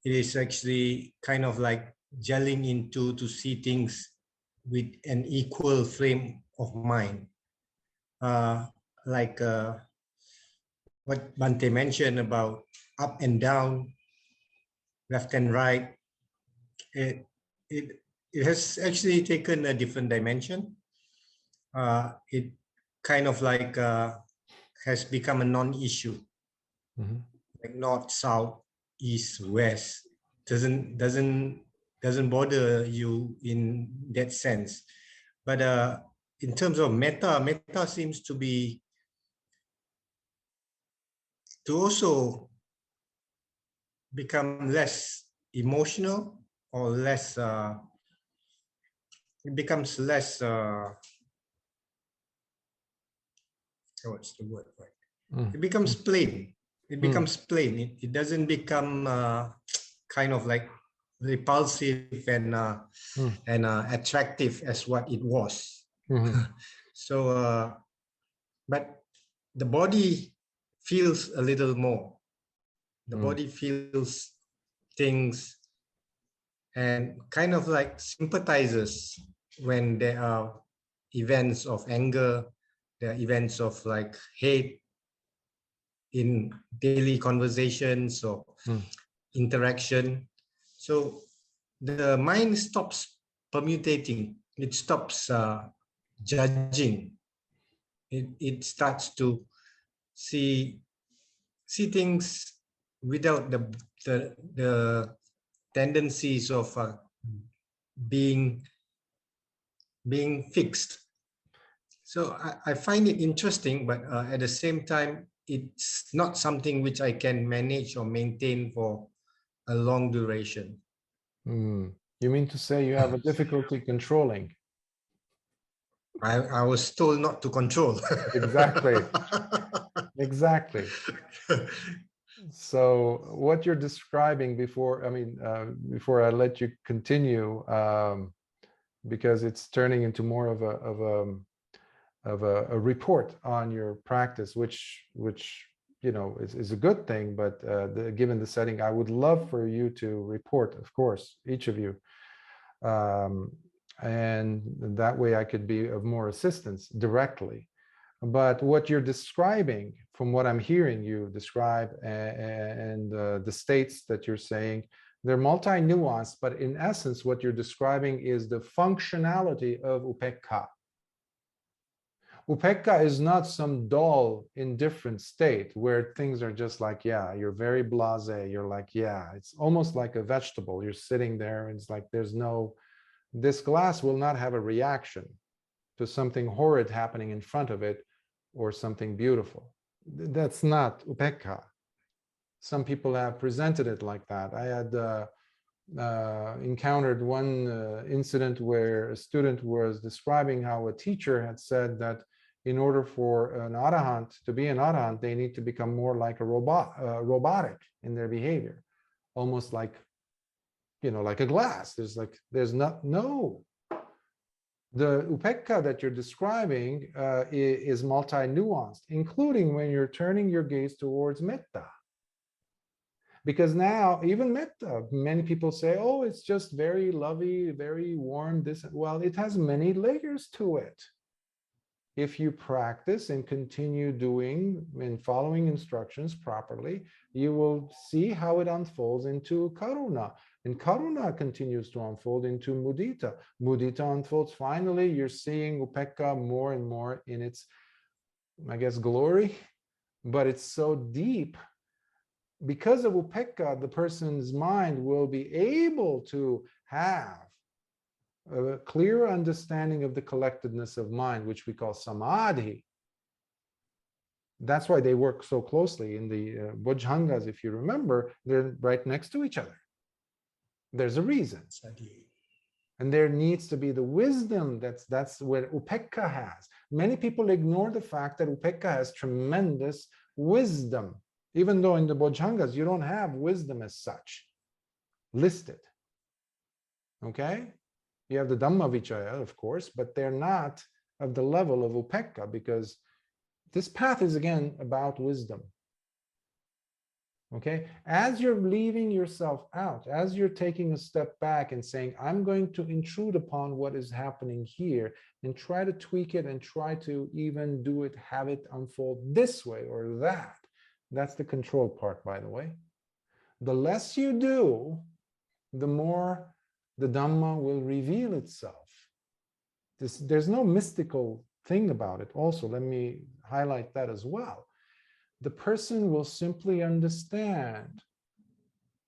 Speaker 3: It is actually kind of like gelling into to see things with an equal frame of mind. Like what Bhante mentioned about up and down, left and right, it has actually taken a different dimension. It kind of like has become a non-issue. Like north, south, east, west doesn't bother you in that sense. But in terms of metta seems to be to also become less emotional, or less it becomes less what's the word, right? It becomes plain. It becomes plain. It doesn't become kind of like repulsive and attractive as what it was. So but the body feels a little more. The body feels things and kind of like sympathizes when there are events of anger, there are events of like hate in daily conversations or interaction. So the mind stops permutating, it stops judging. It starts to see things without the tendencies of being fixed. So I find it interesting, but at the same time, it's not something which I can manage or maintain for a long duration.
Speaker 1: You mean to say you have a difficulty controlling?
Speaker 3: I was told not to control.
Speaker 1: Exactly. Exactly. So what you're describing before, I mean, before I let you continue, because it's turning into more of a report on your practice, which you know is a good thing. But given the setting, I would love for you to report, of course, each of you, and that way I could be of more assistance directly. But what you're describing, from what I'm hearing you describe, and the states that you're saying, They're multi-nuanced, but in essence, what you're describing is the functionality of upekkha. Upekkha is not some dull, indifferent state where things are just like, yeah, you're very blasé. You're like, yeah, it's almost like a vegetable. You're sitting there and it's like, this glass will not have a reaction to something horrid happening in front of it or something beautiful. That's not upekkha. Some people have presented it like that. I had encountered one incident where a student was describing how a teacher had said that in order for an arahant to be an arahant, they need to become more like a robotic in their behavior, almost like, like a glass. No. The upekkha that you're describing is multi-nuanced, including when you're turning your gaze towards metta. Because now, even metta, many people say, oh, it's just very lovey, very warm, this. Well, it has many layers to it. If you practice and continue doing and following instructions properly, you will see how it unfolds into karuna. And karuna continues to unfold into mudita. Mudita unfolds. Finally, you're seeing upekkha more and more in its, I guess, glory. But it's so deep. Because of upekkha, the person's mind will be able to have a clear understanding of the collectedness of mind, which we call samadhi. That's why they work so closely in the bojjhangas. If you remember, they're right next to each other. There's a reason. And there needs to be the wisdom. That's what upekkha has. Many people ignore the fact that upekkha has tremendous wisdom, even though in the bojjhangas you don't have wisdom as such listed. Okay? You have the Dhamma Vichaya, of course, but they're not of the level of upekkha, because this path is, again, about wisdom. Okay? As you're leaving yourself out, as you're taking a step back and saying, I'm going to intrude upon what is happening here and try to tweak it and try to even do it, have it unfold this way or that. That's the control part, by the way. The less you do, the more the Dhamma will reveal itself. There's no mystical thing about it. Also, let me highlight that as well. The person will simply understand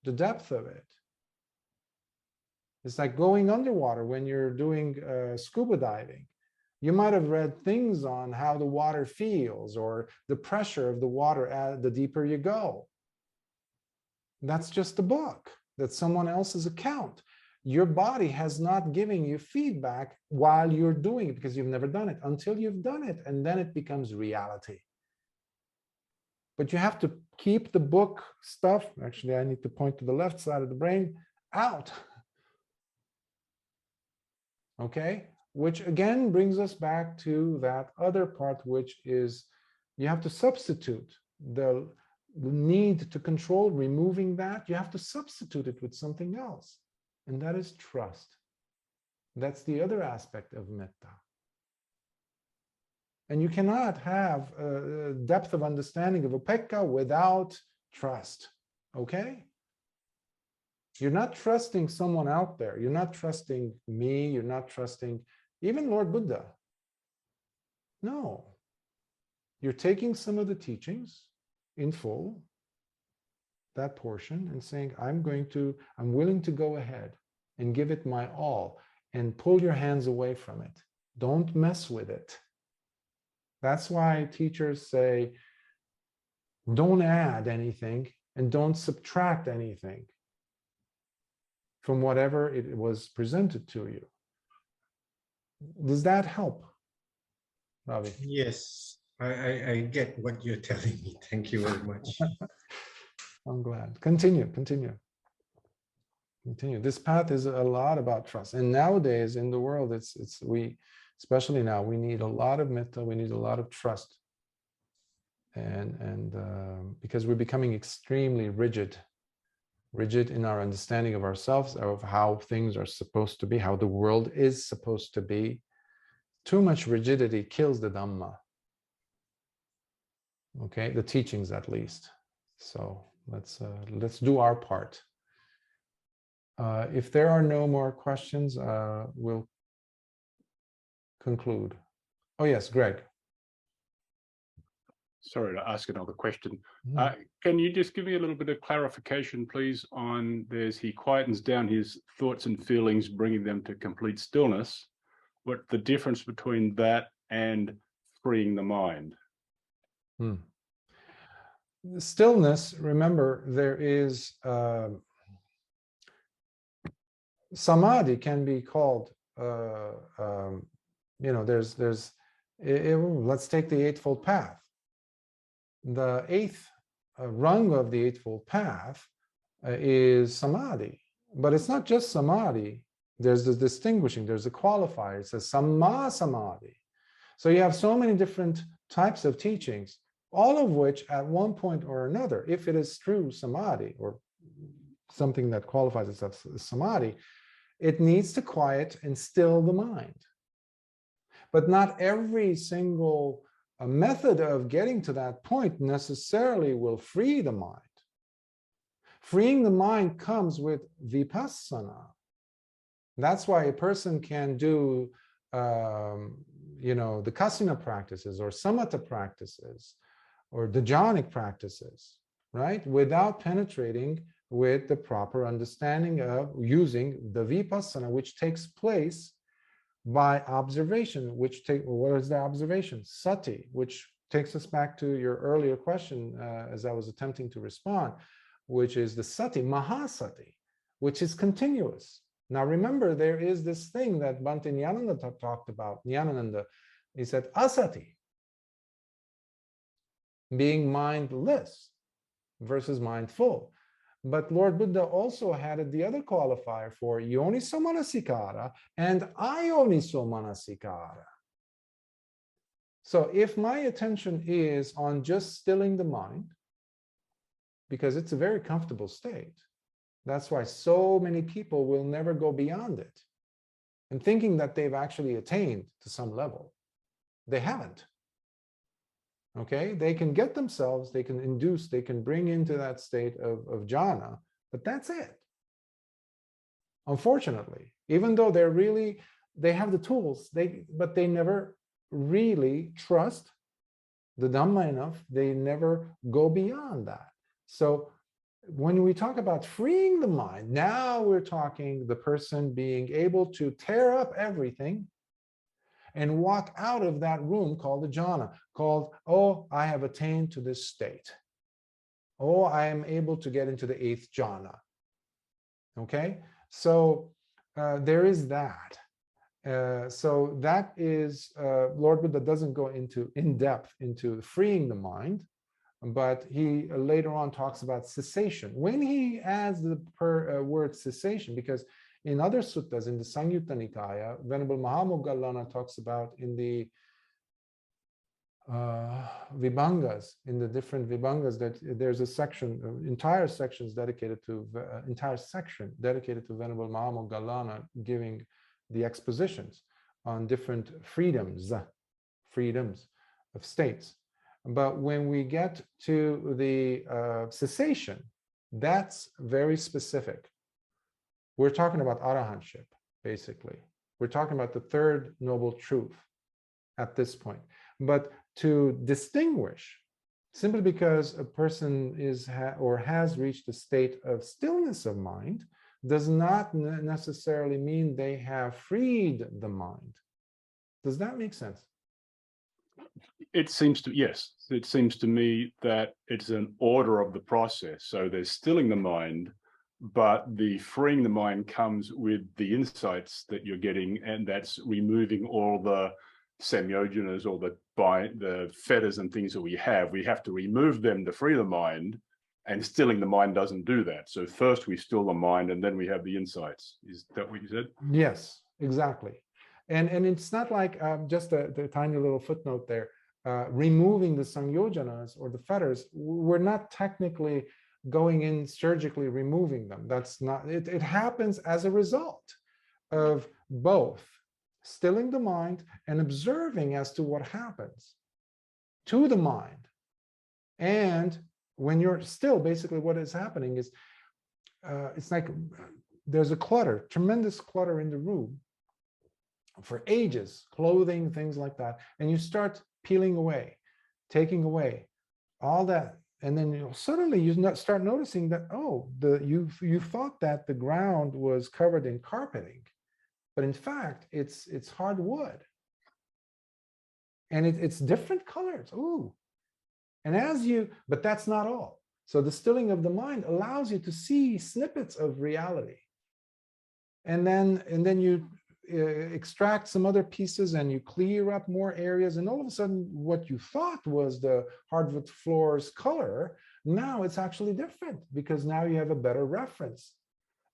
Speaker 1: the depth of it. It's like going underwater when you're doing scuba diving. You might have read things on how the water feels or the pressure of the water the deeper you go. That's just a book. That's someone else's account. Your body has not given you feedback while you're doing it because you've never done it, until you've done it, and then it becomes reality. But you have to keep the book stuff, actually I need to point to the left side of the brain, out. Okay? Which again brings us back to that other part, which is you have to substitute the need to control, removing that, you have to substitute it with something else. And that is trust. That's the other aspect of metta. And you cannot have a depth of understanding of upekkha without trust. Okay? You're not trusting someone out there. You're not trusting me. You're not trusting even Lord Buddha. No. You're taking some of the teachings in full, that portion, and saying, I'm willing to go ahead and give it my all, and pull your hands away from it. Don't mess with it. That's why teachers say, don't add anything and don't subtract anything from whatever it was presented to you. Does that help, Ravi?
Speaker 3: Yes, I get what you're telling me. Thank you very much.
Speaker 1: I'm glad. Continue. This path is a lot about trust. And nowadays in the world, especially now, we need a lot of metta, we need a lot of trust. And because we're becoming extremely rigid in our understanding of ourselves, of how things are supposed to be, how the world is supposed to be. Too much rigidity kills the Dhamma. Okay, the teachings at least. So let's do our part. If there are no more questions, we'll conclude. Oh, yes, Greg.
Speaker 2: Sorry to ask another question.
Speaker 1: Mhm.
Speaker 2: Can you just give me a little bit of clarification, please, on he quietens down his thoughts and feelings, bringing them to complete stillness. What the difference between that and freeing the mind?
Speaker 1: The stillness, remember, there is samadhi can be called, let's take the Eightfold Path. The eighth rung of the Eightfold Path is samadhi, but it's not just samadhi. There's the distinguishing, there's a qualifier. It says samma samadhi. So you have so many different types of teachings, all of which at one point or another, if it is true samadhi or something that qualifies itself as samadhi, it needs to quiet and still the mind. But not every single method of getting to that point necessarily will free the mind. Freeing the mind comes with vipassana. That's why a person can do the kasina practices or samatha practices or the jhanic practices, right? Without penetrating with the proper understanding of using the vipassana, which takes place by observation, what is the observation? Sati, which takes us back to your earlier question as I was attempting to respond, which is the sati, mahasati, which is continuous. Now remember, there is this thing that Bhante Nyananda talked about, Nyananda. He said asati, being mindless versus mindful. But Lord Buddha also added the other qualifier for yoniso manasikara and ayoniso manasikara. So if my attention is on just stilling the mind, because it's a very comfortable state, that's why so many people will never go beyond it, and thinking that they've actually attained to some level. They haven't. Okay, they can get themselves, they can induce, they can bring into that state of jhana, but that's it. Unfortunately, even though they have the tools, but they never really trust the Dhamma enough, they never go beyond that. So when we talk about freeing the mind, now we're talking the person being able to tear up everything and walk out of that room called the jhana, called, oh, I have attained to this state. Oh, I am able to get into the eighth jhana. Okay, so there is that. So that is, Lord Buddha doesn't go in depth into freeing the mind, but he later on talks about cessation. When he adds the word cessation, because in other suttas, in the Samyutta Nikāya, Venerable Mahā Candana talks about in the Vibhangas, in the different Vibhangas, that there's a section, entire section dedicated to Venerable Mahā Candana giving the expositions on different freedoms of states. But when we get to the cessation, that's very specific. We're talking about arahantship, basically. We're talking about the third noble truth at this point. But to distinguish, simply because a person has reached a state of stillness of mind, does not necessarily mean they have freed the mind. Does that make sense?
Speaker 2: It seems to, yes. It seems to me that it's an order of the process. So there's stilling the mind, but the freeing the mind comes with the insights that you're getting, and that's removing all the samyojanas or the fetters and things that we have. We have to remove them to free the mind, and stilling the mind doesn't do that. So first we still the mind, and then we have the insights. Is that what you said?
Speaker 1: Yes, exactly. And it's not like just the tiny little footnote there, removing the samyojanas or the fetters. We're not technically going in surgically removing them. That's not, it happens as a result of both stilling the mind and observing as to what happens to the mind. And when you're still, basically what is happening is, it's like there's a clutter, tremendous clutter in the room for ages, clothing, things like that. And you start peeling away, taking away all that. And then suddenly you start noticing that, oh, you thought that the ground was covered in carpeting, but in fact, it's hardwood. And it's different colors. Ooh. And but that's not all. So the stilling of the mind allows you to see snippets of reality. And then you extract some other pieces and you clear up more areas. And all of a sudden, what you thought was the hardwood floor's color, now it's actually different because now you have a better reference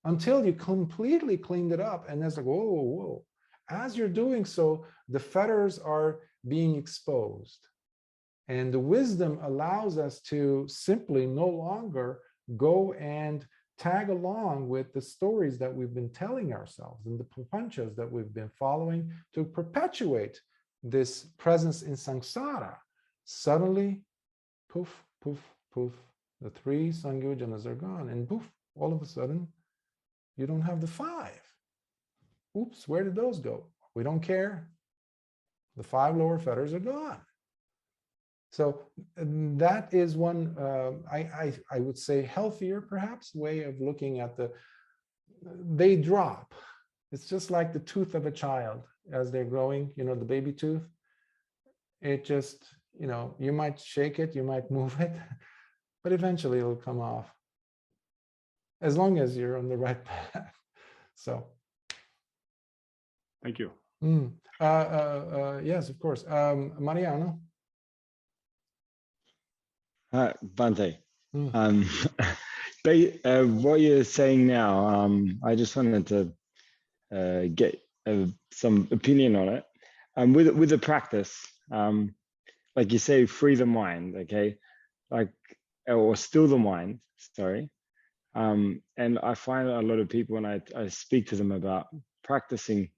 Speaker 1: until you completely cleaned it up. And it's like, whoa, whoa. As you're doing so, the fetters are being exposed. And the wisdom allows us to simply no longer go and tag along with the stories that we've been telling ourselves and the prapanchas that we've been following to perpetuate this presence in samsara. Suddenly, poof, poof, poof, the 3 sangyujanas are gone. And poof, all of a sudden, you don't have the 5. Oops, where did those go? We don't care. The 5 lower fetters are gone. So that is one, I would say, healthier, perhaps, way of looking at they drop. It's just like the tooth of a child as they're growing, the baby tooth. It just, you might shake it, you might move it, but eventually it'll come off, as long as you're on the right path. So.
Speaker 2: Thank you.
Speaker 1: Yes, of course. Mariano.
Speaker 4: Bhante, what you're saying now, I just wanted to get some opinion on it. With the practice, like you say, free the mind, okay, or still the mind. Sorry, and I find a lot of people when I speak to them about practicing,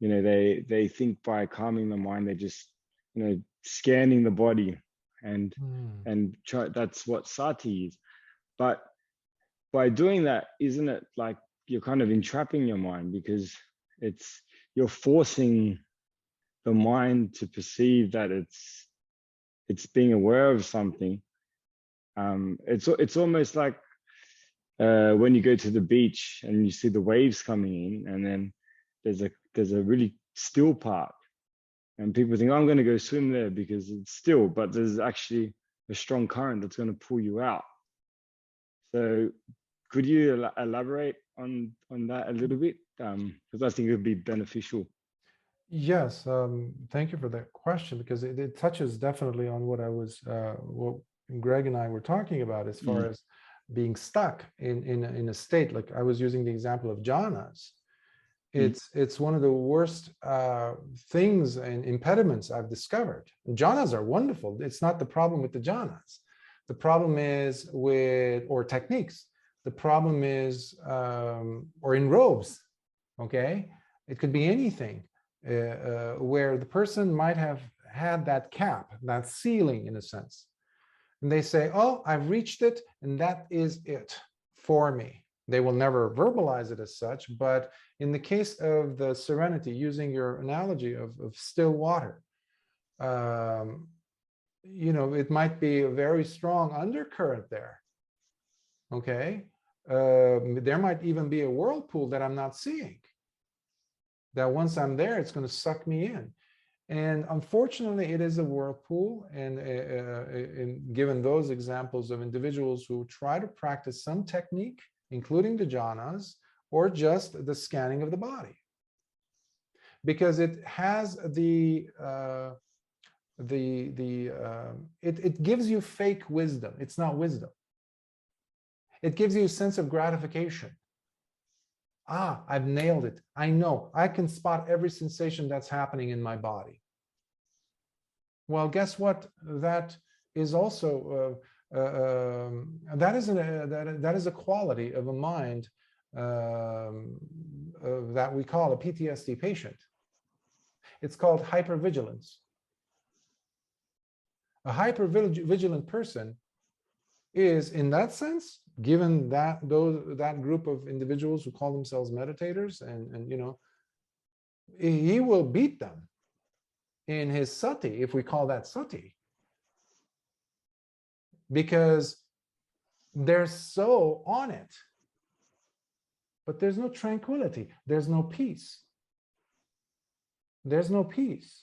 Speaker 4: they think by calming the mind, they're just scanning the body. And try, that's what sati is. But by doing that, isn't it like you're kind of entrapping your mind, because you're forcing the mind to perceive that it's being aware of something. It's almost like when you go to the beach and you see the waves coming in, and then there's a really still part. And people think, oh, I'm going to go swim there because it's still, but there's actually a strong current that's going to pull you out. So could you elaborate on that a little bit? Because I think it would be beneficial.
Speaker 1: Yes, thank you for that question, because it touches definitely on what what Greg and I were talking about as far as being stuck in a state. Like I was using the example of jhanas. It's one of the worst things and impediments I've discovered. Jhanas are wonderful. It's not the problem with the jhanas. The problem is or techniques. The problem is, or in robes, okay? It could be anything where the person might have had that cap, that ceiling in a sense. And they say, oh, I've reached it and that is it for me. They will never verbalize it as such, but in the case of the serenity, using your analogy of still water, it might be a very strong undercurrent there, okay? There might even be a whirlpool that I'm not seeing, that once I'm there, it's going to suck me in. And unfortunately, it is a whirlpool. And given those examples of individuals who try to practice some technique, including the jhanas, or just the scanning of the body, because it has it gives you fake wisdom. It's not wisdom. It gives you a sense of gratification. Ah, I've nailed it. I know. I can spot every sensation that's happening in my body. Well, guess what? That is also that is a quality of a mind that we call a PTSD patient. It's called hypervigilance. A hypervigilant person is, in that sense, given that that group of individuals who call themselves meditators, and you know, he will beat them in his sati, if we call that sati, because they're so on it. But there's no tranquility, there's no peace. There's no peace.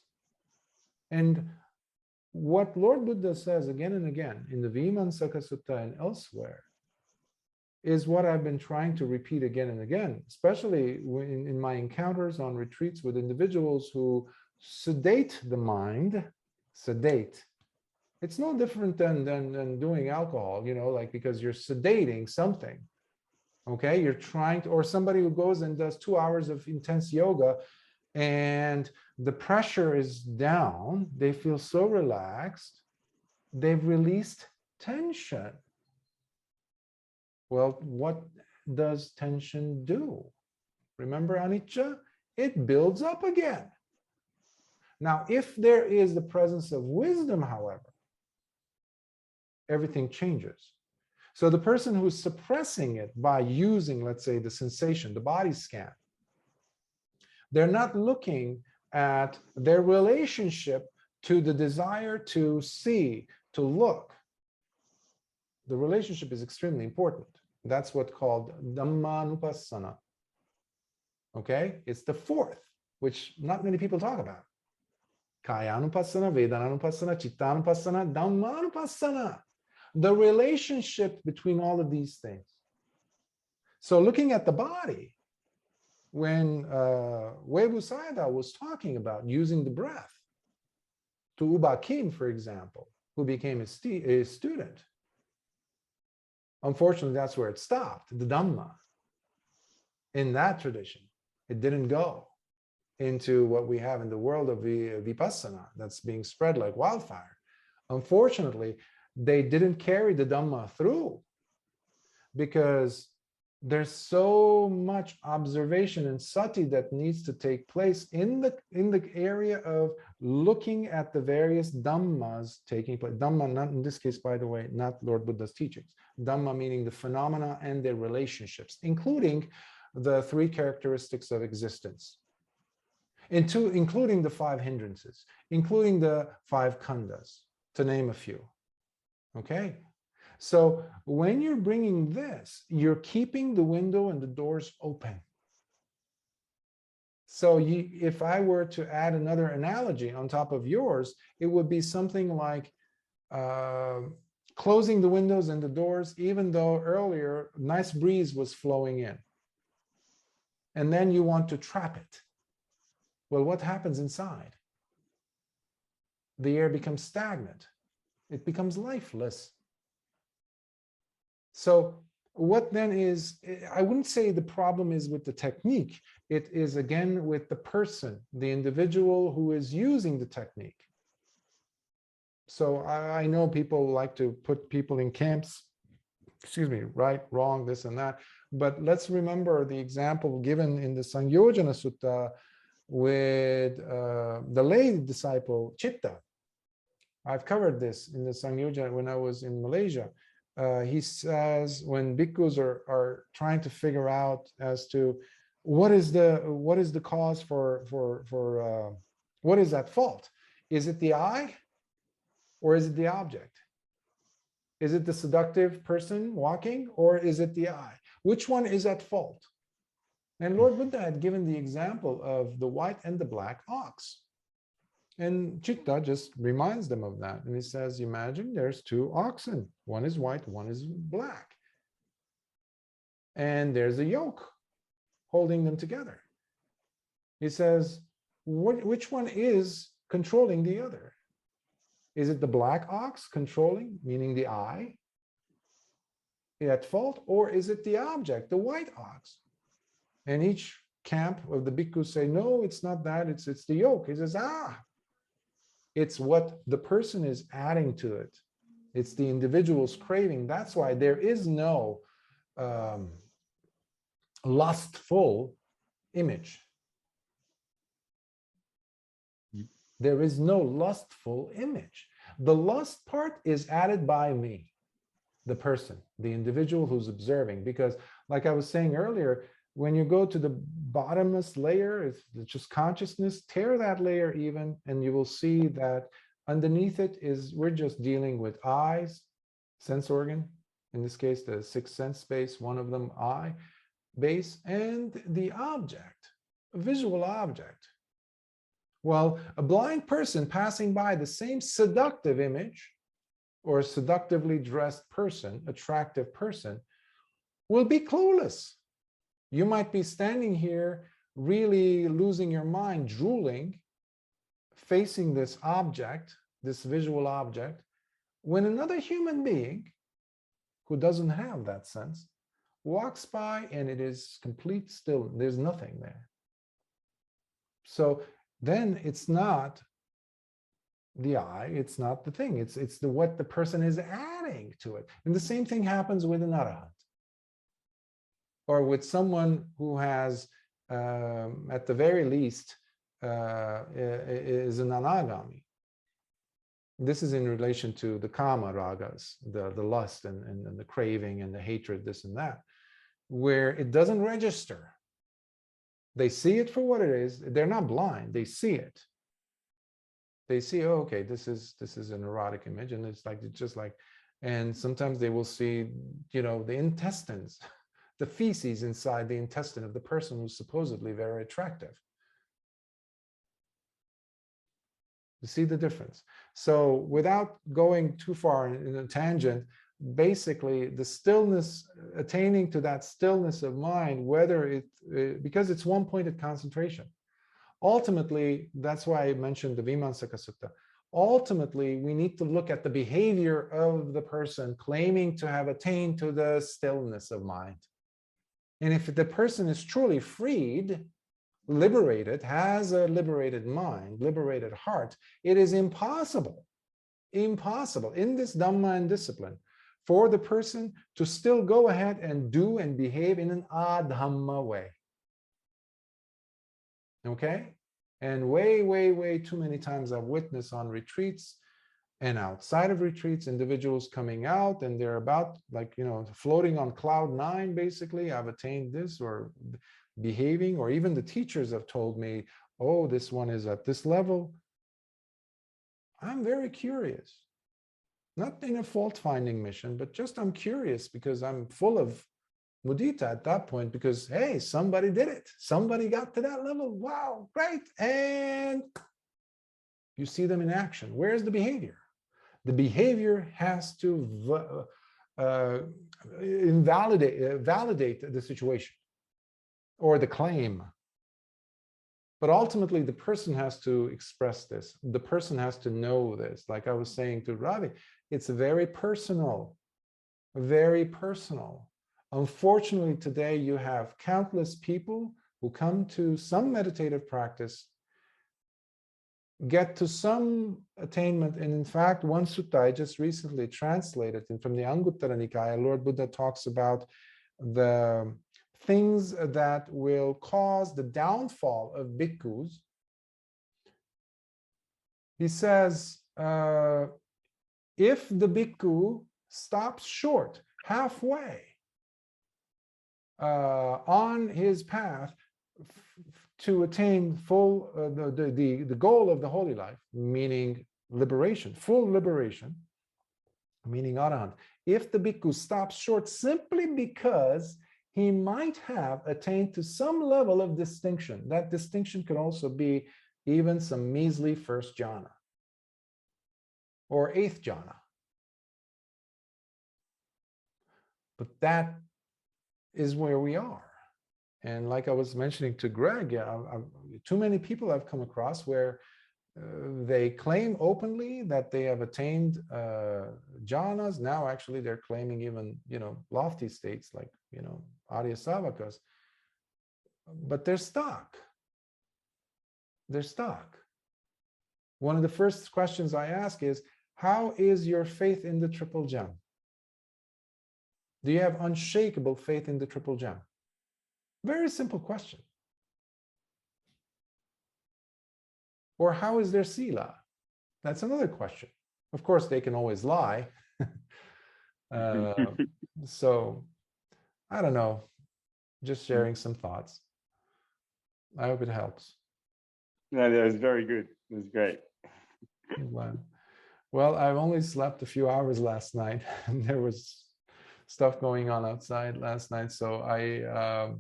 Speaker 1: And what Lord Buddha says again and again in the Vimansaka Sutta and elsewhere is what I've been trying to repeat again and again, especially in my encounters on retreats with individuals who sedate the mind. Sedate. It's no different than doing alcohol, you know, like, because you're sedating something. Okay, you're trying to, or somebody who goes and does 2 hours of intense yoga and the pressure is down, they feel so relaxed, they've released tension. Well, what does tension do? Remember anicca? It builds up again. Now, if there is the presence of wisdom, however, everything changes. So the person who's suppressing it by using, let's say, the sensation, the body scan, they're not looking at their relationship to the desire to see, to look. The relationship is extremely important. That's what's called Dhammanupassana. Okay, it's the fourth, which not many people talk about. Kayanupassana, Vedananupassana, Chittanupassana, Dhammanupassana. The relationship between all of these things. So looking at the body, when Webu Sayadaw was talking about using the breath to Uba Kim, for example, who became a student, unfortunately, that's where it stopped, the Dhamma. In that tradition, it didn't go into what we have in the world of Vipassana that's being spread like wildfire. Unfortunately, they didn't carry the Dhamma through because there's so much observation and sati that needs to take place in the area of looking at the various Dhammas taking place. Dhamma, not in this case, by the way, not Lord Buddha's teachings. Dhamma meaning the phenomena and their relationships, including the 3 characteristics of existence, including the 5 hindrances, including the 5 khandhas, to name a few. Okay, so when you're bringing this, you're keeping the window and the doors open. So if I were to add another analogy on top of yours, it would be something like closing the windows and the doors, even though earlier nice breeze was flowing in. And then you want to trap it. Well, what happens inside? The air becomes stagnant. It becomes lifeless. So what then is, I wouldn't say the problem is with the technique. It is again with the person, the individual who is using the technique. So I know people like to put people in camps, excuse me, right, wrong, this and that. But let's remember the example given in the Sangyojana Sutta with the lay disciple Chitta. I've covered this in the Sangyojana when I was in Malaysia. He says when bhikkhus are trying to figure out as to what is the cause for what is at fault? Is it the eye or is it the object? Is it the seductive person walking or is it the eye? Which one is at fault? And Lord Buddha had given the example of the white and the black ox. And Chitta just reminds them of that. And he says, imagine there's 2 oxen. One is white, one is black. And there's a yoke holding them together. He says, which one is controlling the other? Is it the black ox controlling, meaning the eye, at fault? Or is it the object, the white ox? And each camp of the bhikkhus say, no, it's not that, it's the yoke. He says, it's what the person is adding to it. It's the individual's craving. That's why there is no lustful image. There is no lustful image. The lust part is added by me. the person, the individual who's observing. Because like I was saying earlier, when you go to the bottomless layer, it's just consciousness, tear that layer even, and you will see that underneath it is, we're just dealing with eyes, sense organ, in this case, the sixth sense space, one of them eye base, and the object, a visual object. Well, a blind person passing by the same seductive image or a seductively dressed person, attractive person, will be clueless. You might be standing here really losing your mind, drooling, facing this object, this visual object, when another human being who doesn't have that sense walks by and it is complete still, there's nothing there. So then it's not the eye, it's not the thing, it's the what the person is adding to it. And the same thing happens with an arhat, or with someone who has, at the very least, is an anagami. This is in relation to the kama ragas, the lust and the craving and the hatred, this and that, where it doesn't register. They see it for what it is. They're not blind. They see it. They see, oh, okay, this is an erotic image, and it's just like, and sometimes they will see, the intestines, the feces inside the intestine of the person who's supposedly very attractive. You see the difference? So without going too far in a tangent, basically the stillness, attaining to that stillness of mind, whether because it's one-pointed concentration. Ultimately, that's why I mentioned the Vimansaka Sutta. Ultimately, we need to look at the behavior of the person claiming to have attained to the stillness of mind. And if the person is truly freed, liberated, has a liberated mind, liberated heart, it is impossible in this Dhamma and discipline for the person to still go ahead and do and behave in an adhamma way. Okay? And way too many times I've witnessed on retreats and outside of retreats, individuals coming out and they're about floating on cloud 9, basically, I've attained this, or behaving, or even the teachers have told me, oh, this one is at this level. I'm very curious, not in a fault-finding mission, but just I'm curious because I'm full of mudita at that point, because, hey, somebody did it. Somebody got to that level. Wow, great. And you see them in action. Where's the behavior? The behavior has to validate the situation or the claim. But ultimately, the person has to express this. The person has to know this. Like I was saying to Ravi, it's very personal, very personal. Unfortunately, today you have countless people who come to some meditative practice, get to some attainment. And in fact, one sutta I just recently translated from the Anguttara Nikāya, Lord Buddha talks about the things that will cause the downfall of bhikkhus. He says, if the bhikkhu stops short, halfway, on his path to attain full, the goal of the holy life, meaning liberation, full liberation, meaning arahant. If the bhikkhu stops short simply because he might have attained to some level of distinction, that distinction could also be even some measly first jhana or eighth jhana. But that is where we are. And like I was mentioning to Greg, too many people I've come across where they claim openly that they have attained jhanas. Now actually they're claiming even, lofty states like, Arya Savakas, but they're stuck. They're stuck. One of the first questions I ask is, how is your faith in the triple gem? Do you have unshakable faith in the triple gem? Very simple question. Or how is their sila? That's another question. Of course, they can always lie. So I don't know, just sharing some thoughts. I hope it helps.
Speaker 4: No, that was very good. It was great.
Speaker 1: I'm glad. Well, I've only slept a few hours last night, and there was stuff going on outside last night, so I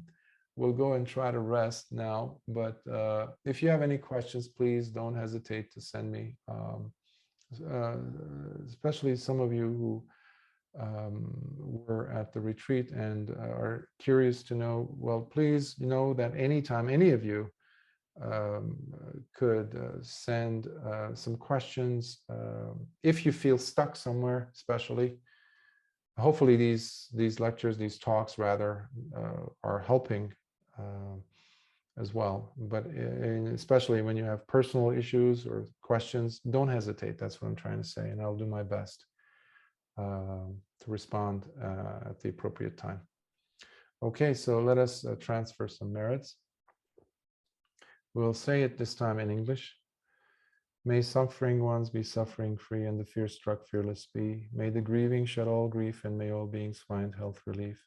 Speaker 1: will go and try to rest now. But if you have any questions, please don't hesitate to send me, especially some of you who were at the retreat and are curious to know. Well, please know that anytime any of you could send some questions if you feel stuck somewhere, especially. Hopefully these lectures, these talks rather, are helping as well. But especially when you have personal issues or questions, don't hesitate. That's what I'm trying to say, and I'll do my best to respond at the appropriate time. Okay, so let us transfer some merits. We'll say it this time in English. May suffering ones be suffering free, and the fear-struck fearless be. May the grieving shed all grief, and may all beings find health relief.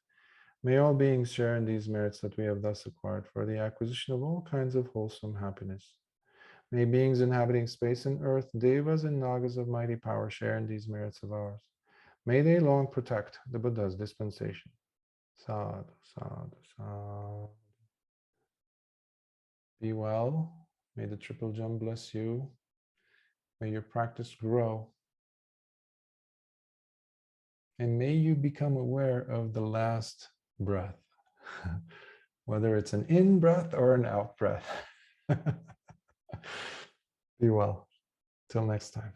Speaker 1: May all beings share in these merits that we have thus acquired for the acquisition of all kinds of wholesome happiness. May beings inhabiting space and earth, devas and nagas of mighty power, share in these merits of ours. May they long protect the Buddha's dispensation. Sadhu, sadhu, sadhu. Be well. May the triple gem bless you. May your practice grow. And may you become aware of the last breath, whether it's an in breath or an out breath. Be well. Till next time.